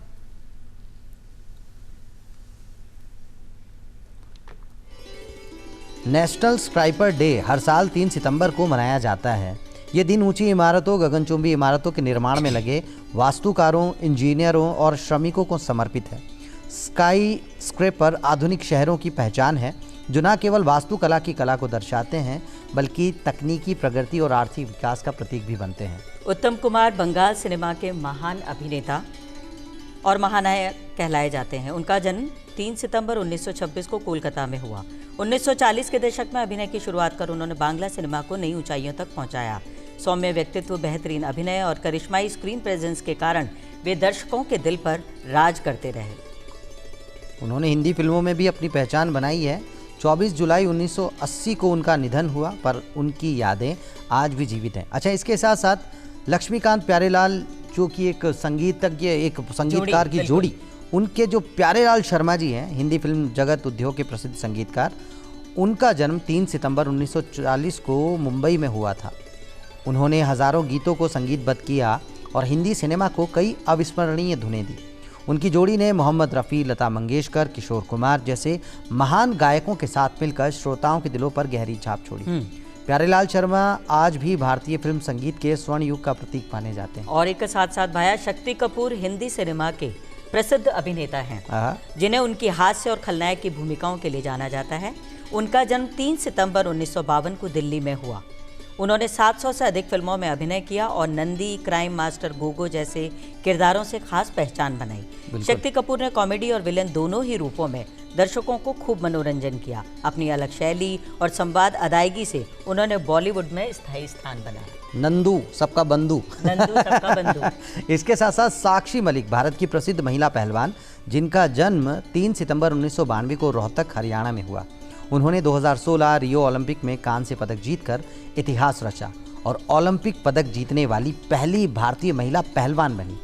नेशनल स्क्राइपर डे हर साल 3 सितंबर को मनाया जाता है। ये दिन ऊंची इमारतों, गगनचुंबी इमारतों के निर्माण में लगे वास्तुकारों, इंजीनियरों और श्रमिकों को समर्पित है। स्काई स्क्रैपर आधुनिक शहरों की पहचान है, जो न केवल वास्तुकला की कला को दर्शाते हैं, बल्कि तकनीकी प्रगति और आर्थिक विकास का प्रतीक भी बनते हैं। उत्तम कुमार बंगाल सिनेमा के महान अभिनेता और महानायक कहलाए जाते हैं। उनका जन्म 3 सितंबर 1926 को कोलकाता में हुआ। 1940 के दशक में अभिनय की शुरुआत कर उन्होंने बांग्ला सिनेमा को नई ऊंचाइयों तक पहुंचाया। सौम्य व्यक्तित्व, बेहतरीन अभिनय और करिश्माई स्क्रीन प्रेजेंस के कारण वे दर्शकों के दिल पर राज करते रहे। उन्होंने हिंदी फिल्मों में भी अपनी पहचान बनाई है। 24 जुलाई 1980 को उनका निधन हुआ, पर उनकी यादें आज भी जीवित हैं। अच्छा, इसके साथ साथ लक्ष्मीकांत प्यारेलाल, जो कि एक संगीतज्ञ, एक संगीतकार की जोड़ी, उनके जो प्यारेलाल शर्मा जी हैं, हिंदी फिल्म जगत उद्योग के प्रसिद्ध संगीतकार, उनका जन्म 3 सितंबर 1940 को मुंबई में हुआ था। उन्होंने हज़ारों गीतों को संगीतबद्ध किया और हिंदी सिनेमा को कई अविस्मरणीय धुनें दी। उनकी जोड़ी ने मोहम्मद रफ़ी, लता मंगेशकर, किशोर कुमार जैसे महान गायकों के साथ मिलकर श्रोताओं के दिलों पर गहरी छाप छोड़ी। प्यारेलाल शर्मा आज भी भारतीय फिल्म संगीत के स्वर्ण युग का प्रतीक माने जाते हैं। और एक साथ साथ भाया शक्ति कपूर हिंदी सिनेमा के प्रसिद्ध अभिनेता हैं, जिन्हें उनकी हास्य और खलनायक की भूमिकाओं के लिए जाना जाता है। उनका जन्म 3 सितंबर 1952 को दिल्ली में हुआ। उन्होंने 700 से अधिक फिल्मों में अभिनय किया और नंदी, क्राइम मास्टर गोगो जैसे किरदारों से खास पहचान बनाई। शक्ति कपूर ने कॉमेडी और विलेन दोनों ही रूपों में दर्शकों को खूब मनोरंजन किया। अपनी अलग शैली और संवाद अदायगी से उन्होंने बॉलीवुड में स्थायी स्थान बनाया। नंदू सबका बंधु। नंदू सबका बंधु। इसके साथ साथ साक्षी मलिक, भारत की प्रसिद्ध महिला पहलवान, जिनका जन्म 3 सितंबर 1992 को रोहतक, हरियाणा में हुआ। उन्होंने 2016 रियो ओलंपिक में कांस्य पदक जीतकर इतिहास रचा और ओलंपिक पदक जीतने वाली पहली भारतीय महिला पहलवान बनी।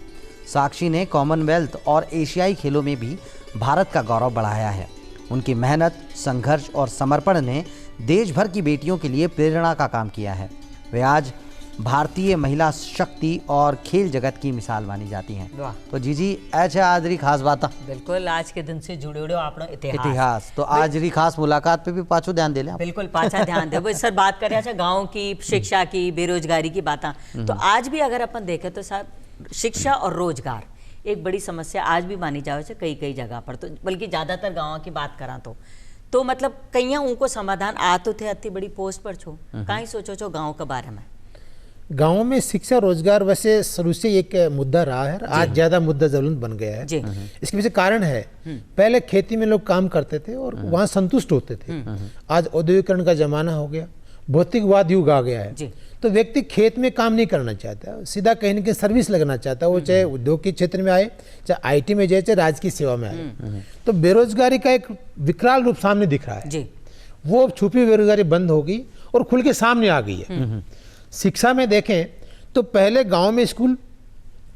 साक्षी ने कॉमनवेल्थ और एशियाई खेलों में भी भारत का गौरव बढ़ाया है। उनकी मेहनत, संघर्ष और समर्पण ने देश भर की बेटियों के लिए प्रेरणा का काम किया है। वे आज भारतीय महिला शक्ति और खेल जगत की मिसाल मानी जाती हैं। तो जीजी ऐसे आज री खास बात। बिल्कुल, आज के दिन से जुड़े हुए आपनो इतिहास। तो आज री खास मुलाकात पे भी पाछो ध्यान दे लें। बिल्कुल पाछा ध्यान दे। सर बात करें अच्छा गाँव की, शिक्षा की, बेरोजगारी की बात, तो आज भी अगर अपन देखें तो सर शिक्षा और रोजगार एक बड़ी समस्या आज भी मानी जाए कई जगह पर, तो बल्कि ज़्यादातर गाँव की बात करा तो मतलब कहीं उनको समाधान आ तो थे अति बड़ी पोस्ट पर छो, कहीं सोचो छो गाँव के बारे में। गाँव में शिक्षा रोजगार वैसे शुरू से एक मुद्दा रहा है, आज ज़्यादा मुद्दा ज्वलंत बन गया है। इसके पीछे कारण है, पहले खेती में लोग काम करते थे और वहाँ संतुष्ट होते थे। आज औद्योगिकरण का जमाना हो गया, भौतिकवाद युग आ गया है, तो व्यक्ति खेत में काम नहीं करना चाहता, सीधा कहीं ना कहीं सर्विस लगना चाहता है। वो चाहे उद्योग के क्षेत्र में आए, चाहे आईटी में जाए, चाहे राजकीय सेवा में आए। तो बेरोजगारी का एक विकराल रूप सामने दिख रहा है। वो छुपी बेरोजगारी बंद होगी और खुल के सामने आ गई है। शिक्षा में देखें तो पहले गांव में स्कूल,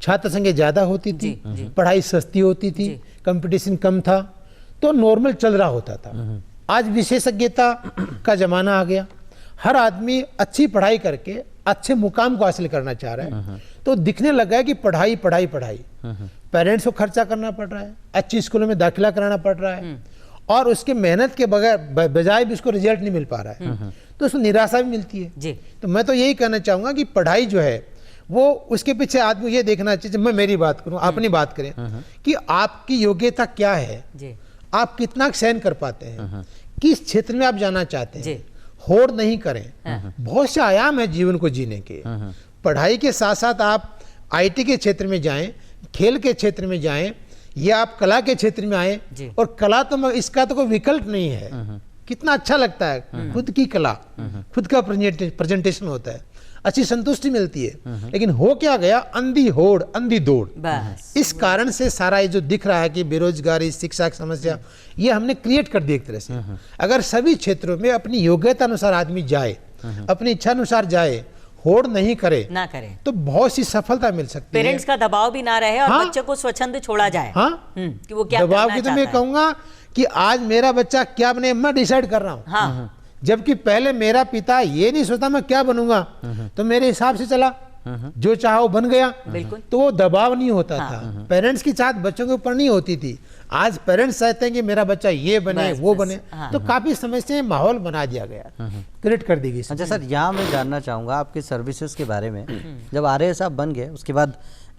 छात्र संख्या ज़्यादा होती थी, पढ़ाई सस्ती होती थी, कंपटीशन कम था, तो नॉर्मल चल रहा होता था। आज विशेषज्ञता का जमाना आ गया, हर आदमी अच्छी पढ़ाई करके अच्छे मुकाम को हासिल करना चाह रहा है। तो दिखने लगा है कि पढ़ाई पढ़ाई पढ़ाई, पेरेंट्स को खर्चा करना पड़ रहा है, अच्छी स्कूलों में दाखिला कराना पड़ रहा है, और उसके मेहनत के बगैर बजाय भी उसको रिजल्ट नहीं मिल पा रहा है, तो उसमें निराशा भी मिलती है। तो मैं तो यही कहना चाहूँगा कि पढ़ाई जो है वो उसके पीछे आदमी ये देखना चाहिए, मैं मेरी बात करूँ, अपनी बात करें कि आपकी योग्यता क्या है, आप कितना सहन कर पाते हैं, किस क्षेत्र में आप जाना चाहते हैं। होड़ नहीं करें, बहुत से आयाम है जीवन को जीने के। पढ़ाई के साथ साथ आप आईटी के क्षेत्र में जाएं, खेल के क्षेत्र में जाएं, या आप कला के क्षेत्र में आए, और कला तो इसका तो कोई विकल्प नहीं है। कितना अच्छा लगता है, खुद की कला, खुद का प्रेजेंटेशन होता है, अच्छी संतुष्टि मिलती है। लेकिन हो क्या गया, अंधी होड़ अंधी दौड़। इस कारण से सारा ये जो दिख रहा है कि बेरोजगारी, शिक्षा की समस्या, ये हमने क्रिएट कर दी एक तरह से। अगर सभी क्षेत्रों में अपनी योग्यता अनुसार आदमी जाए, अपनी इच्छा अनुसार जाए, होड़ नहीं करे ना करे, तो बहुत सी सफलता मिल सकती है। पेरेंट्स का दबाव भी ना रहे और बच्चे को स्वच्छंद छोड़ा जाए। कि वो क्या दबाव की तो मैं कहूंगा कि आज मेरा बच्चा क्या बने मैं डिसाइड कर रहा हूँ। जबकि पहले मेरा पिता ये नहीं सोचता मैं क्या बनूंगा, तो मेरे हिसाब से चला, जो चाहा वो बन गया। तो वो दबाव नहीं होता था, पेरेंट्स की चाहत बच्चों के ऊपर नहीं होती थी। आज पेरेंट्स चाहते हैं कि मेरा बच्चा ये बने, वो बने, तो काफी समय से माहौल बना दिया गया, क्रिएट कर दी गई। अच्छा सर, यहाँ मैं जानना चाहूँगा आपके सर्विसेज के बारे में। जब आरएएस आप बन गए, उसके बाद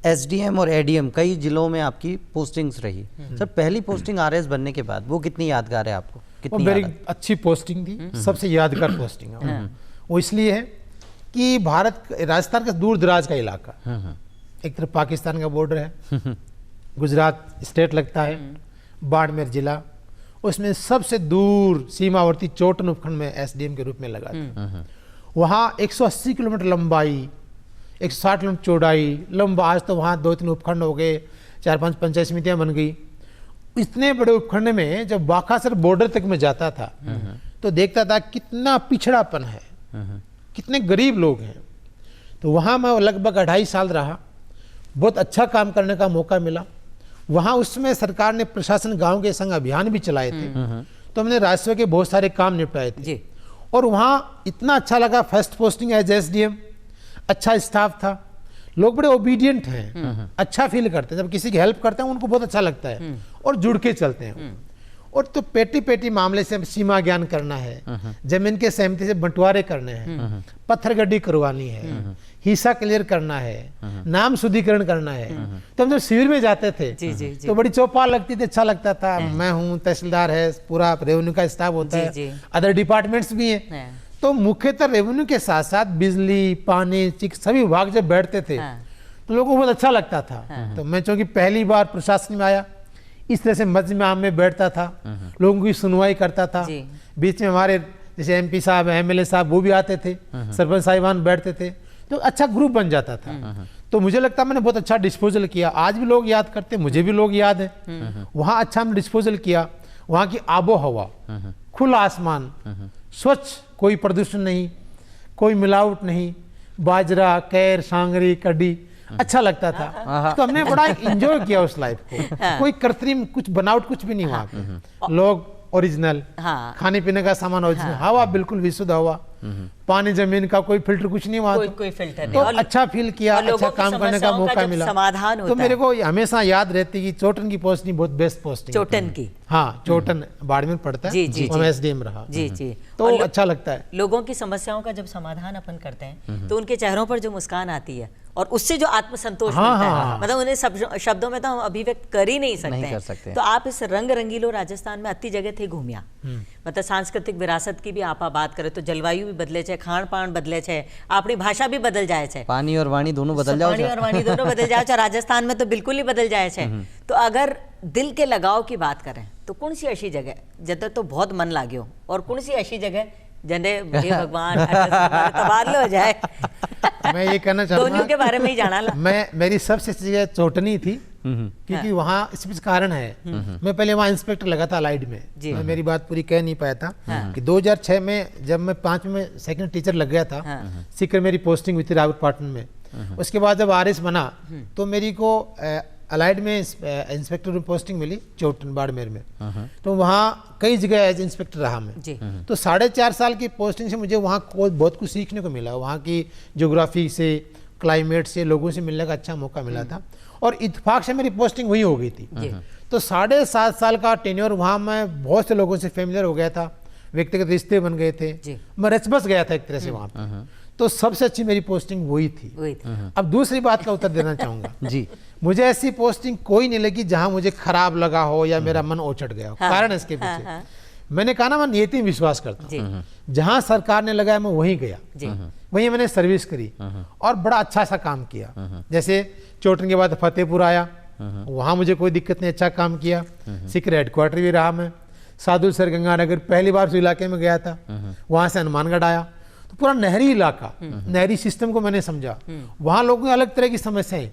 एसडीएम और एडीएम कई जिलों में आपकी पोस्टिंग्स रही। सर, पहली पोस्टिंग आरएएस बनने के बाद वो कितनी यादगार है आपको? कितनी मेरी अच्छी पोस्टिंग थी, सबसे यादगार पोस्टिंग है। वो इसलिए है कि राजस्थान का दूर दराज का इलाका, एक तरफ पाकिस्तान का बॉर्डर है, गुजरात स्टेट लगता है, बाड़मेर जिला, उसमें सबसे दूर सीमावर्ती चोटन उपखंड में एसडीएम के रूप में लगा था। वहाँ 180 किलोमीटर लंबाई, 160 किलोमीटर चौड़ाई, लंबा। आज तो वहाँ 2-3 उपखंड हो गए, 4-5 पंचायत समितियाँ बन गई। इतने बड़े उपखंड में जब बाकासर बॉर्डर तक में जाता था तो देखता था कितना पिछड़ापन है, कितने गरीब लोग हैं। तो वहाँ मैं लगभग 2.5 साल रहा, बहुत अच्छा काम करने का मौका मिला। वहाँ उसमें सरकार ने प्रशासन गांव के संग अभियान भी चलाए थे, तो हमने राजस्व के बहुत सारे काम निपटाए थे। और वहाँ इतना अच्छा लगा, फर्स्ट पोस्टिंग एज एसडीएम, अच्छा स्टाफ था, लोग बड़े ओबीडियंट हैं, अच्छा फील करते हैं, जब किसी की हेल्प करते हैं उनको बहुत अच्छा लगता है और जुड़ के चलते हैं। और तो पेटी पेटी मामले से सीमा ज्ञान करना है, जमीन के सहमति से बंटवारे करने हैं, पत्थर गड्डी करवानी है, हिस्सा क्लियर करना है, नाम शुद्धिकरण करना है। तो हम जब शिविर में जाते थे तो बड़ी चौपाल लगती थी, अच्छा लगता था। मैं हूँ, तहसीलदार है, पूरा रेवेन्यू का स्टाफ होता है, अदर डिपार्टमेंट्स भी हैं, तो मुख्यतः रेवेन्यू के साथ साथ बिजली, पानी, सभी विभाग जब बैठते थे तो लोगों को बहुत अच्छा लगता था। तो मैं चूंकि पहली बार प्रशासन में आया, इस तरह से मस्जिद में बैठता था, लोगों की सुनवाई करता था। बीच में हमारे जैसे MP साहब, MLA साहब वो भी आते थे, सरपंच साहिबान बैठते थे, तो अच्छा ग्रुप बन जाता था। तो मुझे लगता मैंने बहुत अच्छा डिस्पोजल किया। आज भी लोग याद करते, मुझे भी लोग याद है। वहाँ अच्छा हमने डिस्पोजल किया। वहाँ की आबो हवा, खुला आसमान, स्वच्छ, कोई प्रदूषण नहीं, कोई मिलावट नहीं, बाजरा, कैर, सांगरी, कड़ी, अच्छा लगता था। तो हमने बड़ा एंजॉय किया उस लाइफ को। कोई कृत्रिम कुछ बनावट कुछ भी नहीं वहाँ पे, लोग ओरिजिनल, खाने पीने का सामान ओरिजिनल, हवा बिल्कुल विशुद्ध हवा, पानी जमीन का कोई फिल्टर कुछ नहीं वहाँ, कोई फिल्टर तो अच्छा फील किया, अच्छा काम करने का मौका मिला। समाधान होता तो मेरे को हमेशा याद रहती कि चोटन की पोस्टिंग बहुत बेस्ट पोस्टिंग, चोटन की, हाँ चोटन बाड़मेर पड़ता है, मैं SDM रहा जी। तो अच्छा लगता है। लोगों की समस्याओं का जब समाधान अपन करते हैं तो उनके चेहरों पर जो मुस्कान आती है और उससे जो आत्मसंतोष मिलता है, मतलब उन्हें सब शब्दों में तो हम अभिव्यक्त कर ही नहीं सकते। तो आप इस रंग रंगीलो राजस्थान में अति जगह थे घूमिया, मतलब सांस्कृतिक विरासत की भी आप बात करें तो जलवायु भी बदले छे, खान पान बदले छे, अपनी भाषा भी बदल जाए छे, पानी और वाणी दोनों बदल जाओ, पानी और वाणी दोनों बदल जाए, राजस्थान में तो बिल्कुल ही बदल जाए छे। तो अगर दिल के लगाव की बात करें तो कौन सी ऐसी जगह जब तो बहुत मन लाग्यो और कौन सी ऐसी जगह जने भगवान तबादला हो जाए? मैं ये कहना चाहूँगा, दोनों के बारे में ही जाना ला। मेरी सबसे अच्छी जगह चोटनी थी, क्योंकि वहाँ इस कारण है, मैं पहले वहाँ इंस्पेक्टर लगा था अलाइड में। मैं मेरी बात पूरी कह नहीं पाया था कि 2006 में जब मैं 5 में सेकंड टीचर लग गया था, सीकर मेरी पोस्टिंग हुई थी रावतपाटन में। उसके बाद जब RS बना तो मेरी को अलाइड में इंस्पेक्टर पोस्टिंग मिली चोटन बाड़मेर में। तो वहाँ कई जगह एज इंस्पेक्टर रहा मैं। तो 4.5 साल की पोस्टिंग से मुझे वहाँ बहुत कुछ सीखने को मिला। वहाँ की ज्योग्राफी से, क्लाइमेट से, लोगों से मिलने का अच्छा मौका मिला था और इत्तेफाक से मेरी पोस्टिंग वही हो गई थी। तो 7.5 साल का टेन्योर वहाँ मैं बहुत से लोगों से फेमिलियर हो गया था, व्यक्तिगत रिश्ते बन गए थे, मैं रच बस गया था एक तरह से वहाँ पे। तो सबसे अच्छी मेरी पोस्टिंग वही थी। अब दूसरी बात का उत्तर देना चाहूंगा जी, मुझे ऐसी पोस्टिंग कोई नहीं लगी जहां मुझे खराब लगा हो या मेरा मन ओचट गया हो। कारण है इसके पीछे, मैंने कहा ना मैं नियति में विश्वास करता हूँ। जहां सरकार ने लगाया मैं वहीं गया, वहीं मैंने सर्विस करी और बड़ा अच्छा सा काम किया। जैसे चोटन के बाद फतेहपुर आया, वहां मुझे कोई दिक्कत नहीं, अच्छा काम किया। सीकर हेडक्वार्टर भी रहा मैं। साधुसर गंगानगर पहली बार उस इलाके में गया था, वहां से हनुमानगढ़ आया। तो पूरा नहरी इलाका, नहरी सिस्टम को मैंने समझा। वहां लोगों की अलग तरह की समस्याएं,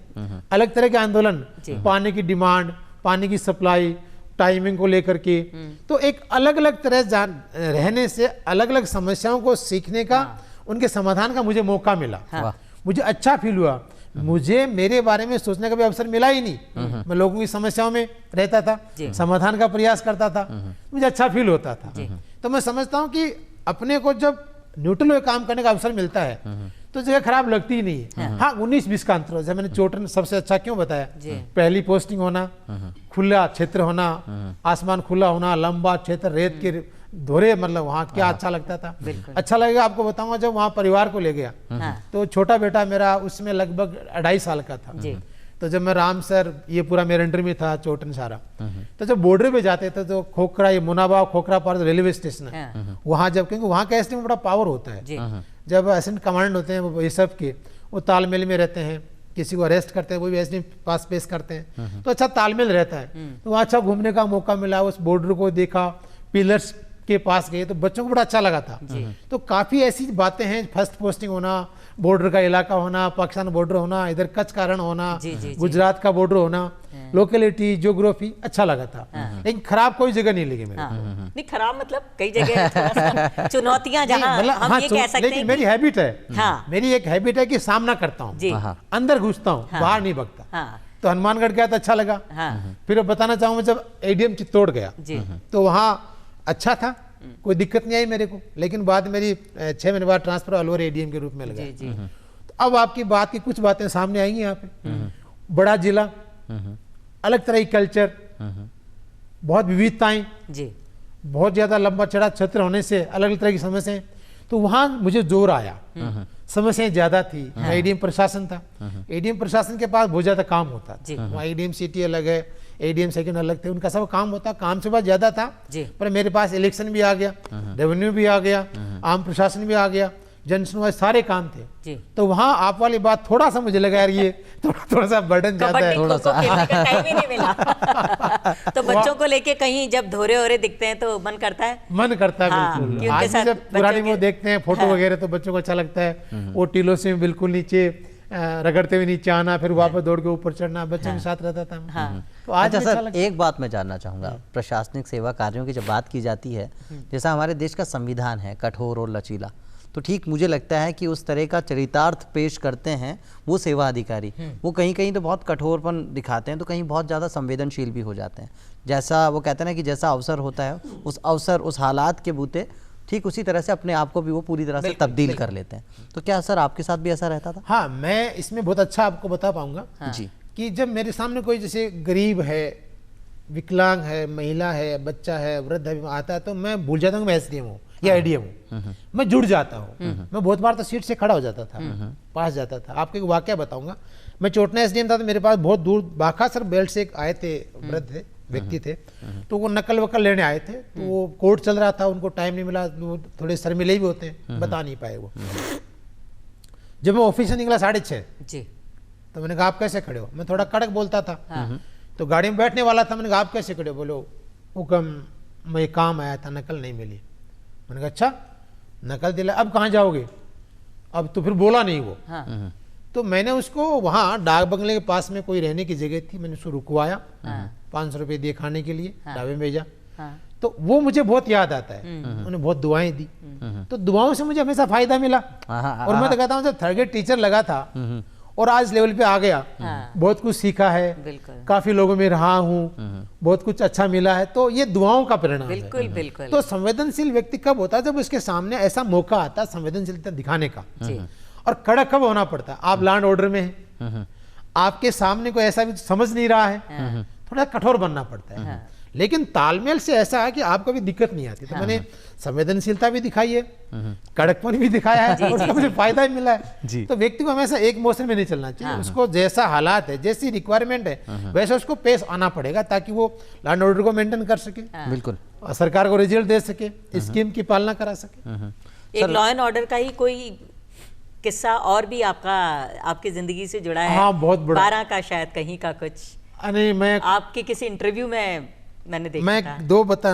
अलग तरह के आंदोलन, पानी की डिमांड, पानी की सप्लाई, टाइमिंग को लेकर के, तो एक अलग अलग तरह रहने से अलग अलग समस्याओं को सीखने का, उनके समाधान का मुझे मौका मिला। मुझे अच्छा फील हुआ। मुझे मेरे बारे में सोचने का भी अवसर मिला ही नहीं। मैं लोगों की समस्याओं में रहता था, समाधान का प्रयास करता था, मुझे अच्छा फील होता था। तो मैं समझता हूँ कि अपने को जब न्यूट्रल में काम करने का अवसर मिलता है तो जगह खराब लगती ही नहीं है। हाँ 19-20 का अंतर, जैसे मैंने चोटन सबसे अच्छा क्यों बताया, पहली पोस्टिंग होना, खुला क्षेत्र होना, आसमान खुला होना, लंबा क्षेत्र, रेत के धोरे, मतलब वहाँ क्या अच्छा लगता था। अच्छा लगेगा आपको बताऊंगा, जब वहाँ परिवार को ले गया तो छोटा बेटा मेरा उसमें लगभग 2.5 साल का था। तो जब मैं रामसर, ये पूरा मेरे अंडर में था चोटन सारा, तो जब बॉर्डर पे जाते थे तो खोखरा, ये मुनाबाव खोखरा पार रेलवे स्टेशन है, वहाँ जब, क्योंकि वहाँ का एसडी में बड़ा पावर होता है। जब असिस्टेंट कमांडेंट होते हैं वो ये सब के, वो तालमेल में रहते हैं, किसी को अरेस्ट करते हैं वो भी एसडी पास पेश करते हैं, तो अच्छा तालमेल रहता है। तो वहाँ अच्छा घूमने का मौका मिला, उस बॉर्डर को देखा, पिलर्स के पास गए तो बच्चों को बड़ा अच्छा लगा था। तो काफी ऐसी बातें हैं, फर्स्ट पोस्टिंग होना, बॉर्डर का इलाका होना, पाकिस्तान बॉर्डर होना, इधर कच्छ का रण होना, गुजरात का बॉर्डर होना, लोकेलिटी, ज्योग्राफी, अच्छा लगा था। लेकिन खराब कोई जगह नहीं लगी मेरे। नहीं खराब मतलब कई जगह चुनौतियां जहां हम ये कह सकते हैं। मेरी हैबिट है, मेरी एक हैबिट है कि सामना करता हूँ, अंदर घुसता हूँ, बाहर नहीं भगता। तो हनुमानगढ़ गया तो अच्छा लगा। फिर बताना चाहूंगा जब ADM चित्तौड़ गया तो वहाँ अच्छा था, कोई दिक्कत नहीं आई मेरे को। लेकिन बाद मेरी 6 महीने बाद ट्रांसफर अलवर ADM के रूप में लगा। तो अब आपकी बात की कुछ बातें सामने आएंगी। यहाँ पे बड़ा जिला, अलग तरह की कल्चर, बहुत विविधताएं, बहुत ज्यादा लंबा चढ़ा क्षेत्र होने से अलग अलग तरह की समस्याएं, तो वहां मुझे जोर आया, समस्याएं ज्यादा थी। ADM प्रशासन था, ADM प्रशासन के पास बहुत ज्यादा काम होता था। वहाँ ADM सिटी अलग है, ADM सेकंड अलग थे, उनका सब काम होता, काम से बहुत ज्यादा था। पर मेरे पास इलेक्शन भी आ गया, रेवेन्यू भी आ गया, आम प्रशासन भी आ गया, जन सुनवाई, सारे काम थे जी। तो वहाँ आप वाली बात थोड़ा सा मुझे लगा यार ये थोड़ा सा बर्डन ज्यादा है, थोड़ा सा टाइम ही नहीं मिला। तो बच्चों को लेके कहीं जब धोरे ओरे दिखते हैं तो मन करता है, हाँ, बिल्कुल। आज भी जब पुरानी वो देखते हैं फोटो वगैरह तो बच्चों को अच्छा लगता है, वो टीलों से बिल्कुल नीचे रगड़ते हुए नीचे आना, फिर वापस दौड़ के ऊपर चढ़ना, बच्चों के साथ रहता था। तो आज अच्छा सर, एक बात मैं जानना चाहूँगा, प्रशासनिक सेवा कार्यों की जब बात की जाती है, जैसा हमारे देश का संविधान है कठोर और लचीला, तो ठीक मुझे लगता है कि उस तरह का चरितार्थ पेश करते हैं वो सेवा अधिकारी, वो कहीं कहीं तो बहुत कठोरपन दिखाते हैं, तो कहीं बहुत ज़्यादा संवेदनशील भी हो जाते हैं। जैसा वो कहते हैं ना कि जैसा अवसर होता है उस अवसर उस हालात के बूते ठीक उसी तरह से अपने आप को भी वो पूरी तरह से तब्दील कर लेते हैं। तो क्या सर आपके साथ भी ऐसा रहता था? हाँ, मैं इसमें बहुत अच्छा आपको बता पाऊंगा जी, कि जब मेरे सामने कोई जैसे गरीब है, विकलांग है, महिला है, बच्चा है, वृद्ध है, आता है तो मैं भूल जाता हूँ मैं एसडीएम हूँ या एडीएम हूँ, मैं जुड़ जाता हूँ। मैं बहुत बार तो सीट से खड़ा हो जाता था, पास जाता था। आपको एक वाकया बताऊंगा, मैं चोटना एसडीएम था तो मेरे पास बहुत दूर बाखा सर बेल्ट से एक आए थे, वृद्ध थे, व्यक्ति थे, तो वो नकल वकल लेने आए थे, तो वो कोर्ट चल रहा था, उनको टाइम नहीं मिला, वो थोड़े शर्मिले भी होते हैं, बता नहीं पाए वो। जब मैं ऑफिस से निकला 6:30 जी, तो मैंने कहा आप कैसे खड़े हो, मैं थोड़ा कड़क बोलता था। तो गाड़ी में बैठने वाला था, मैंने कहा आप कैसे खड़े हो, बोलो हुक्म मैं काम आया था, नकल नहीं मिली। मैंने कहा अच्छा नकल दिला, अब कहाँ जाओगे, अब तो फिर बोला नहीं वो। तो मैंने उसको वहाँ डाक बंगले के पास में कोई रहने की जगह थी, मैंने उसको रुकवाया, 500 रुपये दिए खाने के लिए, ढाबे में भेजा। तो वो मुझे बहुत याद आता है, उन्हें बहुत दुआएं दी, तो दुआओं से मुझे हमेशा फायदा मिला। और मैं तो कहता हूँ जब थर्ड ग्रेड टीचर लगा था और आज लेवल पे आ गया, बहुत कुछ सीखा है, काफी लोगों में रहा हूँ, बहुत कुछ अच्छा मिला है, तो ये दुआओं का परिणाम है। बिल्कुल बिल्कुल। तो संवेदनशील व्यक्ति कब होता है, जब उसके सामने ऐसा मौका आता है संवेदनशीलता दिखाने का। और कड़क कब होना पड़ता है, आप लैंड ऑर्डर में हैं, आपके सामने कोई ऐसा भी समझ नहीं रहा है, थोड़ा कठोर बनना पड़ता है। लेकिन तालमेल से ऐसा है कि आपको भी दिक्कत नहीं आती। तो मैंने संवेदनशीलता भी दिखाई है, कड़कपन भी दिखाया है, और उसका मुझे फायदा भी मिला है। तो व्यक्ति को हमेशा एक मोशन में नहीं चलना चाहिए, उसको जैसा हालात है, जैसी रिक्वायरमेंट है वैसा उसको पेश आना पड़ेगा, ताकि वो लैंड ऑर्डर को मेंटेन कर सके, बिल्कुल, और सरकार को रिजल्ट दे सके, स्कीम की पालना करा सके। एक लॉ एंड ऑर्डर का ही कोई किस्सा और भी आपकी जिंदगी से जुड़ा है? हाँ, बहुत बड़ा। 12 का शायद कहीं का कुछ? नहीं, मैं आपके किसी इंटरव्यू में मैंने देखा मैं था। दो बता,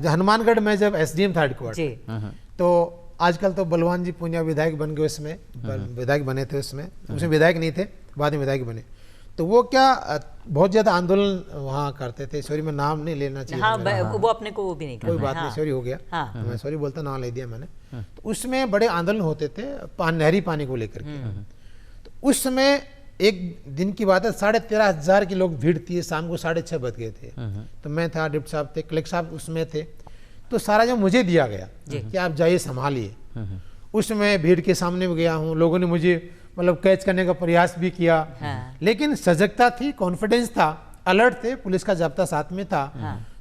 हनुमानगढ़ में जब एसडीएम था हेडक्वार्टर, तो आजकल तो बलवान जी पूनिया विधायक बन गए, उसमें विधायक बने थे, उसमें विधायक नहीं थे, बाद में विधायक बने। तो वो क्या बहुत ज्यादा आंदोलन वहाँ करते थे, सॉरी मैं नाम नहीं लेना चाहिए। हाँ, वो अपने को वो भी नहीं करना। कोई बात नहीं, सॉरी हो गया, तो मैं सॉरी बोलता, नाम ले दिया मैंने। तो उसमें बड़े आंदोलन होते थे नहरी पानी को लेकर के। तो उस समय एक दिन की बात है, 13,500 के लोग भीड़ थी, शाम को 6:30 बज गए थे। तो मैं था, डिप्टी साहब थे, कलेक्टर साहब उसमें थे, तो सारा जो मुझे दिया गया कि आप जाइए संभालिए। उसमें भीड़ के सामने भी गया हूँ, लोगों ने मुझे मतलब कैच करने का प्रयास भी किया, लेकिन सजगता थी, कॉन्फिडेंस था, अलर्ट थे, पुलिस का जाब्ता साथ में था।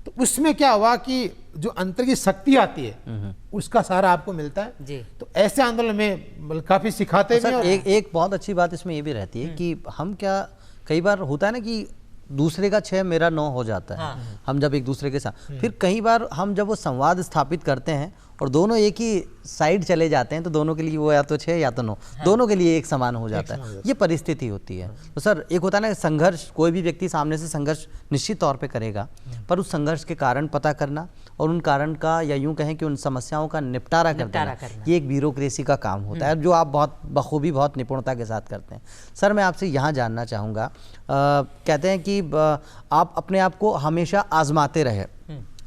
तो उसमें क्या हुआ कि जो अंतर की शक्ति आती है उसका सहारा आपको मिलता है जी। तो ऐसे आंदोलन में काफी सिखाते हैं। एक बहुत अच्छी बात इसमें ये भी रहती है कि हम क्या, कई बार होता है ना कि दूसरे का 6 मेरा 9 हो जाता है। हम जब एक दूसरे के साथ, फिर कई बार हम जब वो संवाद स्थापित करते हैं और दोनों एक ही साइड चले जाते हैं, तो दोनों के लिए वो या तो 6 या तो 9, दोनों के लिए एक समान हो जाता है। ये परिस्थिति होती है। तो सर एक होता है ना संघर्ष, कोई भी व्यक्ति सामने से संघर्ष निश्चित तौर पे करेगा, पर उस संघर्ष के कारण पता करना और उन कारण का, या यूं कहें कि उन समस्याओं का निपटारा करना, ये एक ब्यूरोक्रेसी का काम होता है, जो आप बहुत बखूबी, बहुत निपुणता के साथ करते हैं। सर मैं आपसे यहाँ जानना चाहूँगा, कहते हैं कि आप अपने आप को हमेशा आजमाते रहे,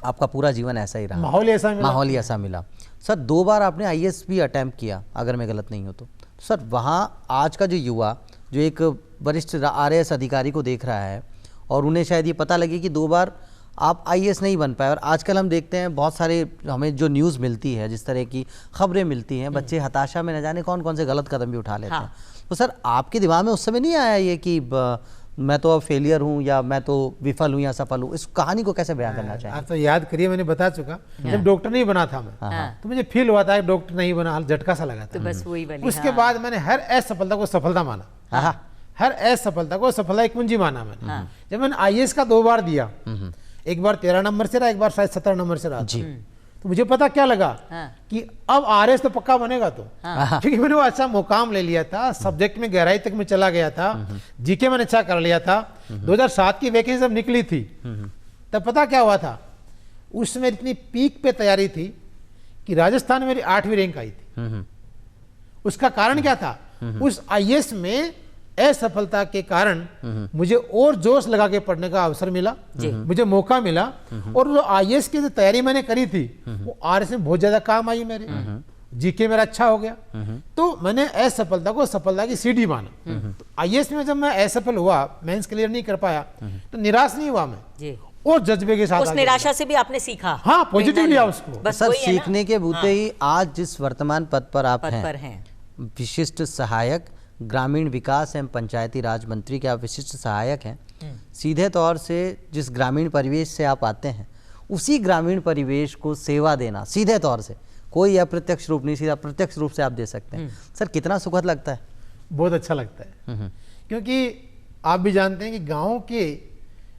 आपका पूरा जीवन ऐसा ही रहा, माहौल ही ऐसा मिला। सर 2 बार आपने आईएएस भी अटेम्प्ट किया, अगर मैं गलत नहीं हूँ तो। सर वहाँ आज का जो युवा, जो एक वरिष्ठ आरएएस अधिकारी को देख रहा है और उन्हें शायद ये पता लगे कि 2 बार आप आईएएस नहीं बन पाए, और आजकल हम देखते हैं बहुत सारे हमें जो न्यूज़ मिलती है, जिस तरह की खबरें मिलती हैं, बच्चे हताशा में न जाने कौन कौन से गलत कदम भी उठा लेते हैं। तो सर आपके दिमाग में उस समय नहीं आया ये कि मैं तो अब फेलियर हूँ, या मैं तो विफल हूँ या सफल हूँ? इस कहानी को कैसे बयां करना चाहिए? आप तो याद करिए, मैंने बता चुका, जब डॉक्टर नहीं बना था मैं, तो मुझे फील हुआ था डॉक्टर नहीं बना, झटका सा लगा था। तो बस वही वाली, उसके बाद मैंने हर असफलता को सफलता माना, हर असफलता को सफलता की कुंजी माना मैंने। जब मैंने आईएएस का 2 बार दिया, एक बार 13 नंबर से रहा, एक बार शायद 17 नंबर से रहा, तो तो मुझे पता क्या लगा कि अब आरएस तो पक्का बनेगा, तो क्योंकि मैंने वो अच्छा मुकाम ले लिया था, सब्जेक्ट में गहराई तक मैं चला गया था, जीके मैंने अच्छा कर लिया था। 2007 की वैकेंसी जब निकली थी तब पता क्या हुआ था, उसमें इतनी पीक पे तैयारी थी कि राजस्थान में मेरी 8वीं रैंक आई थी। उसका कारण क्या था, उस आईएएस में असफलता के कारण मुझे और जोश लगा के पढ़ने का अवसर मिला, मुझे मौका मिला, और जो आईएएस की जो तैयारी मैंने करी थी वो आरएस में बहुत ज्यादा काम आई मेरे। जीके मेरा अच्छा हो गया, तो मैंने असफलता को सफलता की सीढ़ी माना। तो आईएएस में जब मैं असफल हुआ, मेंस क्लियर नहीं कर पाया, तो निराश नहीं हुआ मैं, और जज्बे के साथ उस निराशा से भी आपने सीखा। हाँ, पॉजिटिव लिया उसको। बस सर, सीखने के बूते ही आज जिस वर्तमान पद पर आप हैं, विशिष्ट सहायक ग्रामीण विकास एवं पंचायती राज मंत्री के आप विशिष्ट सहायक हैं। सीधे तौर से जिस ग्रामीण परिवेश से आप आते हैं, उसी ग्रामीण परिवेश को सेवा देना, सीधे तौर से, कोई अप्रत्यक्ष रूप नहीं, सीधा प्रत्यक्ष रूप से आप दे सकते हैं। सर, कितना सुखद लगता है? बहुत अच्छा लगता है, क्योंकि आप भी जानते हैं कि गाँव के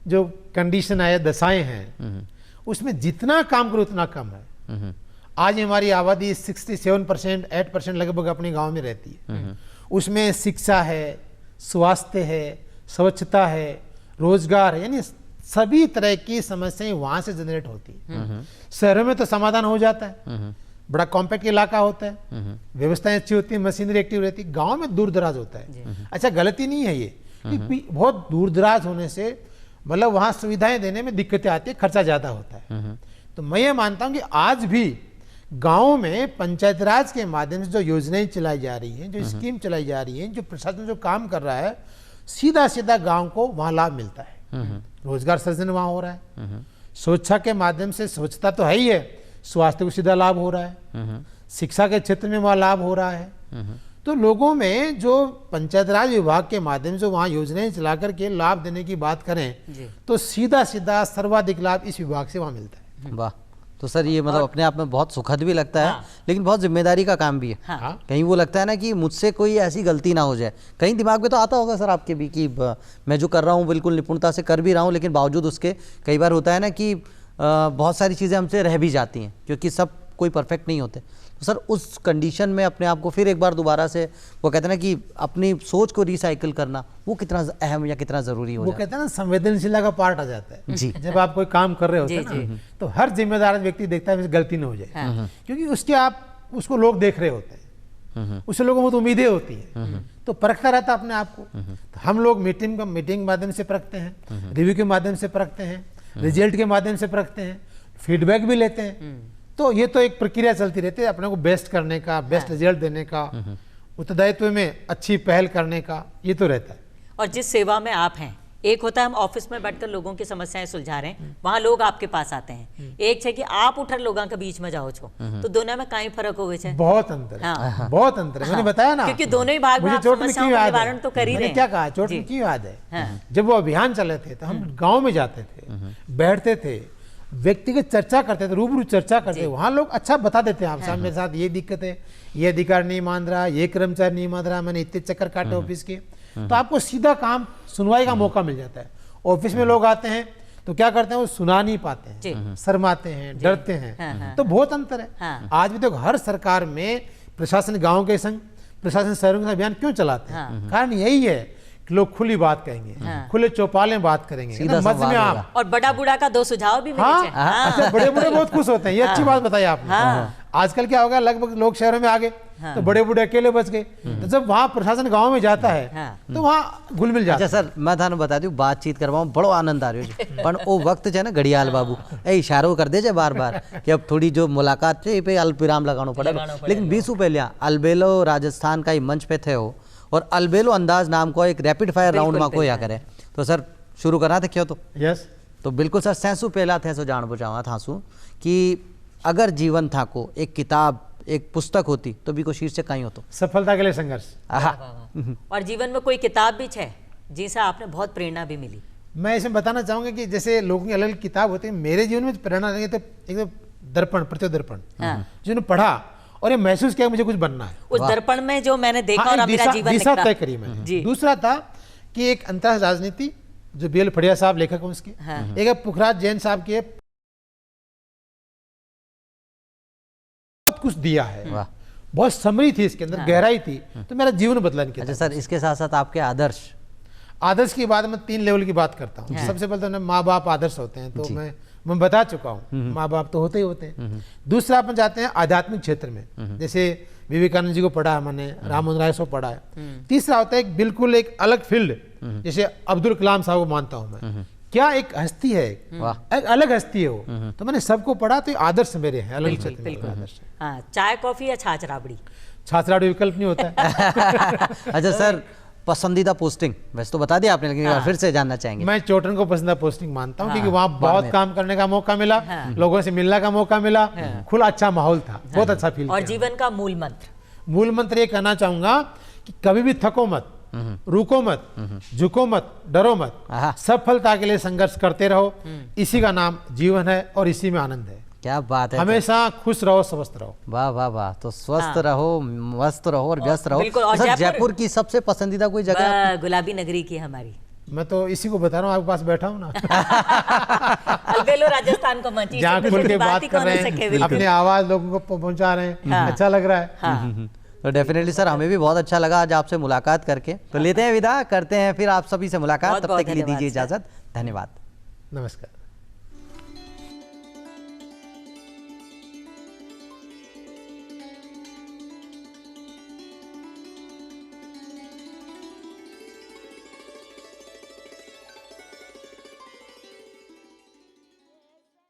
जो कंडीशन है, दशाएं हैं, उसमें जितना काम करो उतना कम है। आज हमारी आबादी 67%, 8% लगभग अपने गांव में रहती है। उसमें शिक्षा है, स्वास्थ्य है, स्वच्छता है, रोजगार है, यानी सभी तरह की समस्याएं वहां से जनरेट होती है। शहरों में तो समाधान हो जाता है, बड़ा कॉम्पैक्ट इलाका होता है, व्यवस्थाएं अच्छी होती है, मशीनरी एक्टिव रहती है। गाँव में दूर दराज होता है। अच्छा, गलती नहीं है ये, बहुत दूर दराज होने से मतलब वहां सुविधाएं देने में दिक्कतें आती है, खर्चा ज्यादा होता है। तो मैं ये मानता हूं कि आज भी गांव में पंचायत राज के माध्यम से जो योजनाएं चलाई जा रही हैं, जो स्कीम चलाई जा रही हैं, जो प्रशासन जो काम कर रहा है, सीधा सीधा गांव को वहां लाभ मिलता है। रोजगार सृजन वहां हो रहा है, स्वच्छता के माध्यम से, स्वच्छता तो है ही है, स्वास्थ्य को सीधा लाभ हो रहा है, शिक्षा के क्षेत्र में वहां लाभ हो रहा है। तो लोगों में जो पंचायत राज विभाग के माध्यम से वहां योजनाएं चला करके लाभ देने की बात करें, तो सीधा सीधा सर्वाधिक लाभ इस विभाग से वहां मिलता है। वाह, तो सर ये मतलब अपने आप में बहुत सुखद भी लगता है, लेकिन बहुत जिम्मेदारी का काम भी है। कहीं वो लगता है ना कि मुझसे कोई ऐसी गलती ना हो जाए। कहीं दिमाग में तो आता होगा सर आपके भी कि मैं जो कर रहा हूँ बिल्कुल निपुणता से कर भी रहा हूँ, लेकिन बावजूद उसके कई बार होता है ना कि बहुत सारी चीज़ें हमसे रह भी जाती हैं, क्योंकि सब कोई परफेक्ट नहीं होते। तो सर उस कंडीशन में अपने आप को फिर एक बार दोबारा से, वो कहते हैं ना कि अपनी सोच को रिसाइकिल करना, वो कितना अहम या कितना ज़रूरी हो, वो कहते हैं ना संवेदनशीलता का पार्ट आ जाता है जी। जब आप कोई काम कर रहे होते हैं ना, तो हर जिम्मेदार व्यक्ति देखता है गलती ना हो जाए, क्योंकि उसके आप उसको लोग देख रहे होते हैं, उससे लोगों को तो उम्मीदें होती है, तो परखता रहता अपने आप को। तो हम लोग मीटिंग माध्यम से परखते हैं, रिव्यू के माध्यम से परखते हैं, रिजल्ट के माध्यम से परखते हैं, फीडबैक भी लेते हैं। तो ये तो एक प्रक्रिया चलती रहती है, अपने को बेस्ट करने का, बेस्ट रिजल्ट देने का, उत्तरदायित्व में अच्छी पहल करने का, ये तो रहता है। और जिस सेवा में आप हैं, एक होता है हम ऑफिस में बैठकर लोगों की समस्याएं सुलझा रहे हैं, वहां लोग आपके पास आते हैं, एक है कि आप उठर लोगों के बीच में जाओ छो, तो दोनों में कहीं फर्क हो गए? बहुत अंतर है, बहुत अंतर है। मैंने बताया ना, क्योंकि दोनों ही भाग में आप समस्याओं का निवारण तो कर ही रहे हैं। क्या कहा, चोट में क्यों याद है, जब वो अभियान चले थे तो हम गाँव में जाते थे, बैठते थे, व्यक्तिगत चर्चा करते थे, रूबरू चर्चा करते थे, वहाँ लोग अच्छा बता देते हैं, आप साहब मेरे साथ ये दिक्कत है, ये अधिकार नहीं मान रहा, ये कर्मचारी नहीं मान रहा, मैंने इतने चक्कर काटे ऑफिस के, तो आपको सीधा काम सुनवाई का मौका मिल जाता है। ऑफिस में लोग आते हैं तो क्या करते हैं, वो सुना नहीं पाते हैं, शर्माते हैं, डरते हैं, तो बहुत अंतर है। आज भी तो हर सरकार में प्रशासन गाँव के संग, प्रशासन शहरों का अभियान क्यों चलाते हैं, कारण यही है, लोग खुली बात कहेंगे, खुले चौपाले बात करेंगे, मध्य में आप, और बड़ा बूढ़ा का दो सुझाव भी मिले। अच्छा, बड़े बूढ़े बहुत खुश होते हैं, ये अच्छी बात बताई आपने। आजकल क्या होगा, लगभग लोग शहरों में आ गए, तो बड़े बूढ़े अकेले बच गए, तो जब वहाँ प्रशासन गाँव में जाता है तो वहाँ घुल मिल जाता है। सर मैं थानू बता दूं, बातचीत करवाऊं बड़ो आनंद आ रही है, पर वो वक्त है ना घड़ियाल बाबू ए इशारो कर दे बार बार कि अब थोड़ी जो मुलाकात है पे अल्पविराम लगाना पड़ेगा। लेकिन 20 पहले अल्बेलो राजस्थान का ही मंच पे थे हो, और अल्बेलो अंदाज नाम को एक रैपिड फायर राउंड में को या करे, तो सर शुरू करना थे क्यों? तो यस, तो बिल्कुल सर, सैसु पहला थे सो जान बुझावा था सु कि अगर जीवन था को एक किताब, एक पुस्तक होती तो भी को शीर्षक कहीं हो, तो सफलता के लिए संघर्ष। और जीवन में कोई किताब भी है जिससे आपने बहुत प्रेरणा भी मिली? मैं इसमें बताना चाहूंगा कि जैसे लोगों की अलग अलग किताब होती है, मेरे जीवन में प्रेरणा नहीं, तो एक दर्पण, प्रत्यो दर्पण, जिन्होंने पढ़ा और ये महसूस किया मुझे कुछ बनना है। उस दर्पण में जो मैंने देखा, और मेरा जीवन दिशा तय करी मैंने। दूसरा था कि एक अंतर्राष्ट्रीय राजनीति, जो बीएल फड़िया साहब लेखक हैं उसके, एक पुखराज जैन साहब की बहुत कुछ दिया है, वाह। बहुत समरी थी इसके अंदर, गहराई थी, तो मेरा जीवन बदला इनके अच्छा साथ। सर, इसके साथ साथ आपके आदर्श? आदर्श की बात मैं 3 लेवल की बात करता हूँ। सबसे पहले तो माँ बाप आदर्श होते हैं, तो मैं बता चुका हूँ, माँ बाप तो होते ही होते हैं। दूसरा अपन जाते हैं आध्यात्मिक क्षेत्र में, जैसे विवेकानंद जी को पढ़ा है मैंने, राम मनोहर लोहिया को पढ़ा है। तीसरा होता है बिल्कुल एक अलग फील्ड, जैसे अब्दुल कलाम साहब को मानता हूँ मैं, क्या एक हस्ती है, एक अलग हस्ती है वो। तो मैंने सबको पढ़ा, तो आदर्श मेरे हैं अलग क्षेत्र में आदर्श। हाँ, चाय कॉफी या छाछ राबड़ी? छाछ राबड़ी विकल्प नहीं होता है। अच्छा सर, पसंदीदा पोस्टिंग वैसे तो बता दिया आपने, लेकिन एक बार फिर से जानना चाहेंगे। मैं चोटन को पसंदीदा पोस्टिंग मानता हूँ, क्योंकि वहाँ बहुत काम करने का मौका मिला, लोगों से मिलने का मौका मिला, खुला अच्छा माहौल था, बहुत अच्छा फील। और जीवन का मूल मंत्र? मूल मंत्र ये कहना चाहूंगा कि कभी भी थको मत, रुको मत, झुको मत, डरो मत, सफलता के लिए संघर्ष करते रहो। इसी का नाम जीवन है और इसी में आनंद है। क्या बात है, हमेशा खुश रहो, स्वस्थ रहो। वाह वाह वाह। तो स्वस्थ रहो, मस्त रहो और व्यस्त रहो। बिल्कुल। और सर, जयपुर की सबसे पसंदीदा कोई जगह? गुलाबी नगरी की हमारी। मैं तो इसी को बता रहा हूँ, आपके पास बैठा हूँ ना। अलबेलो राजस्थान को मंची, जहाँ खुल के बात कर रहे हैं, अपनी आवाज लोगों को पहुंचा रहे हैं, अच्छा लग रहा है। तो डेफिनेटली सर, हमें भी बहुत अच्छा लगा आज आपसे मुलाकात करके। तो लेते हैं विदा, करते हैं फिर आप सभी से मुलाकात। तब तक के लिए दीजिए इजाजत। धन्यवाद। नमस्कार।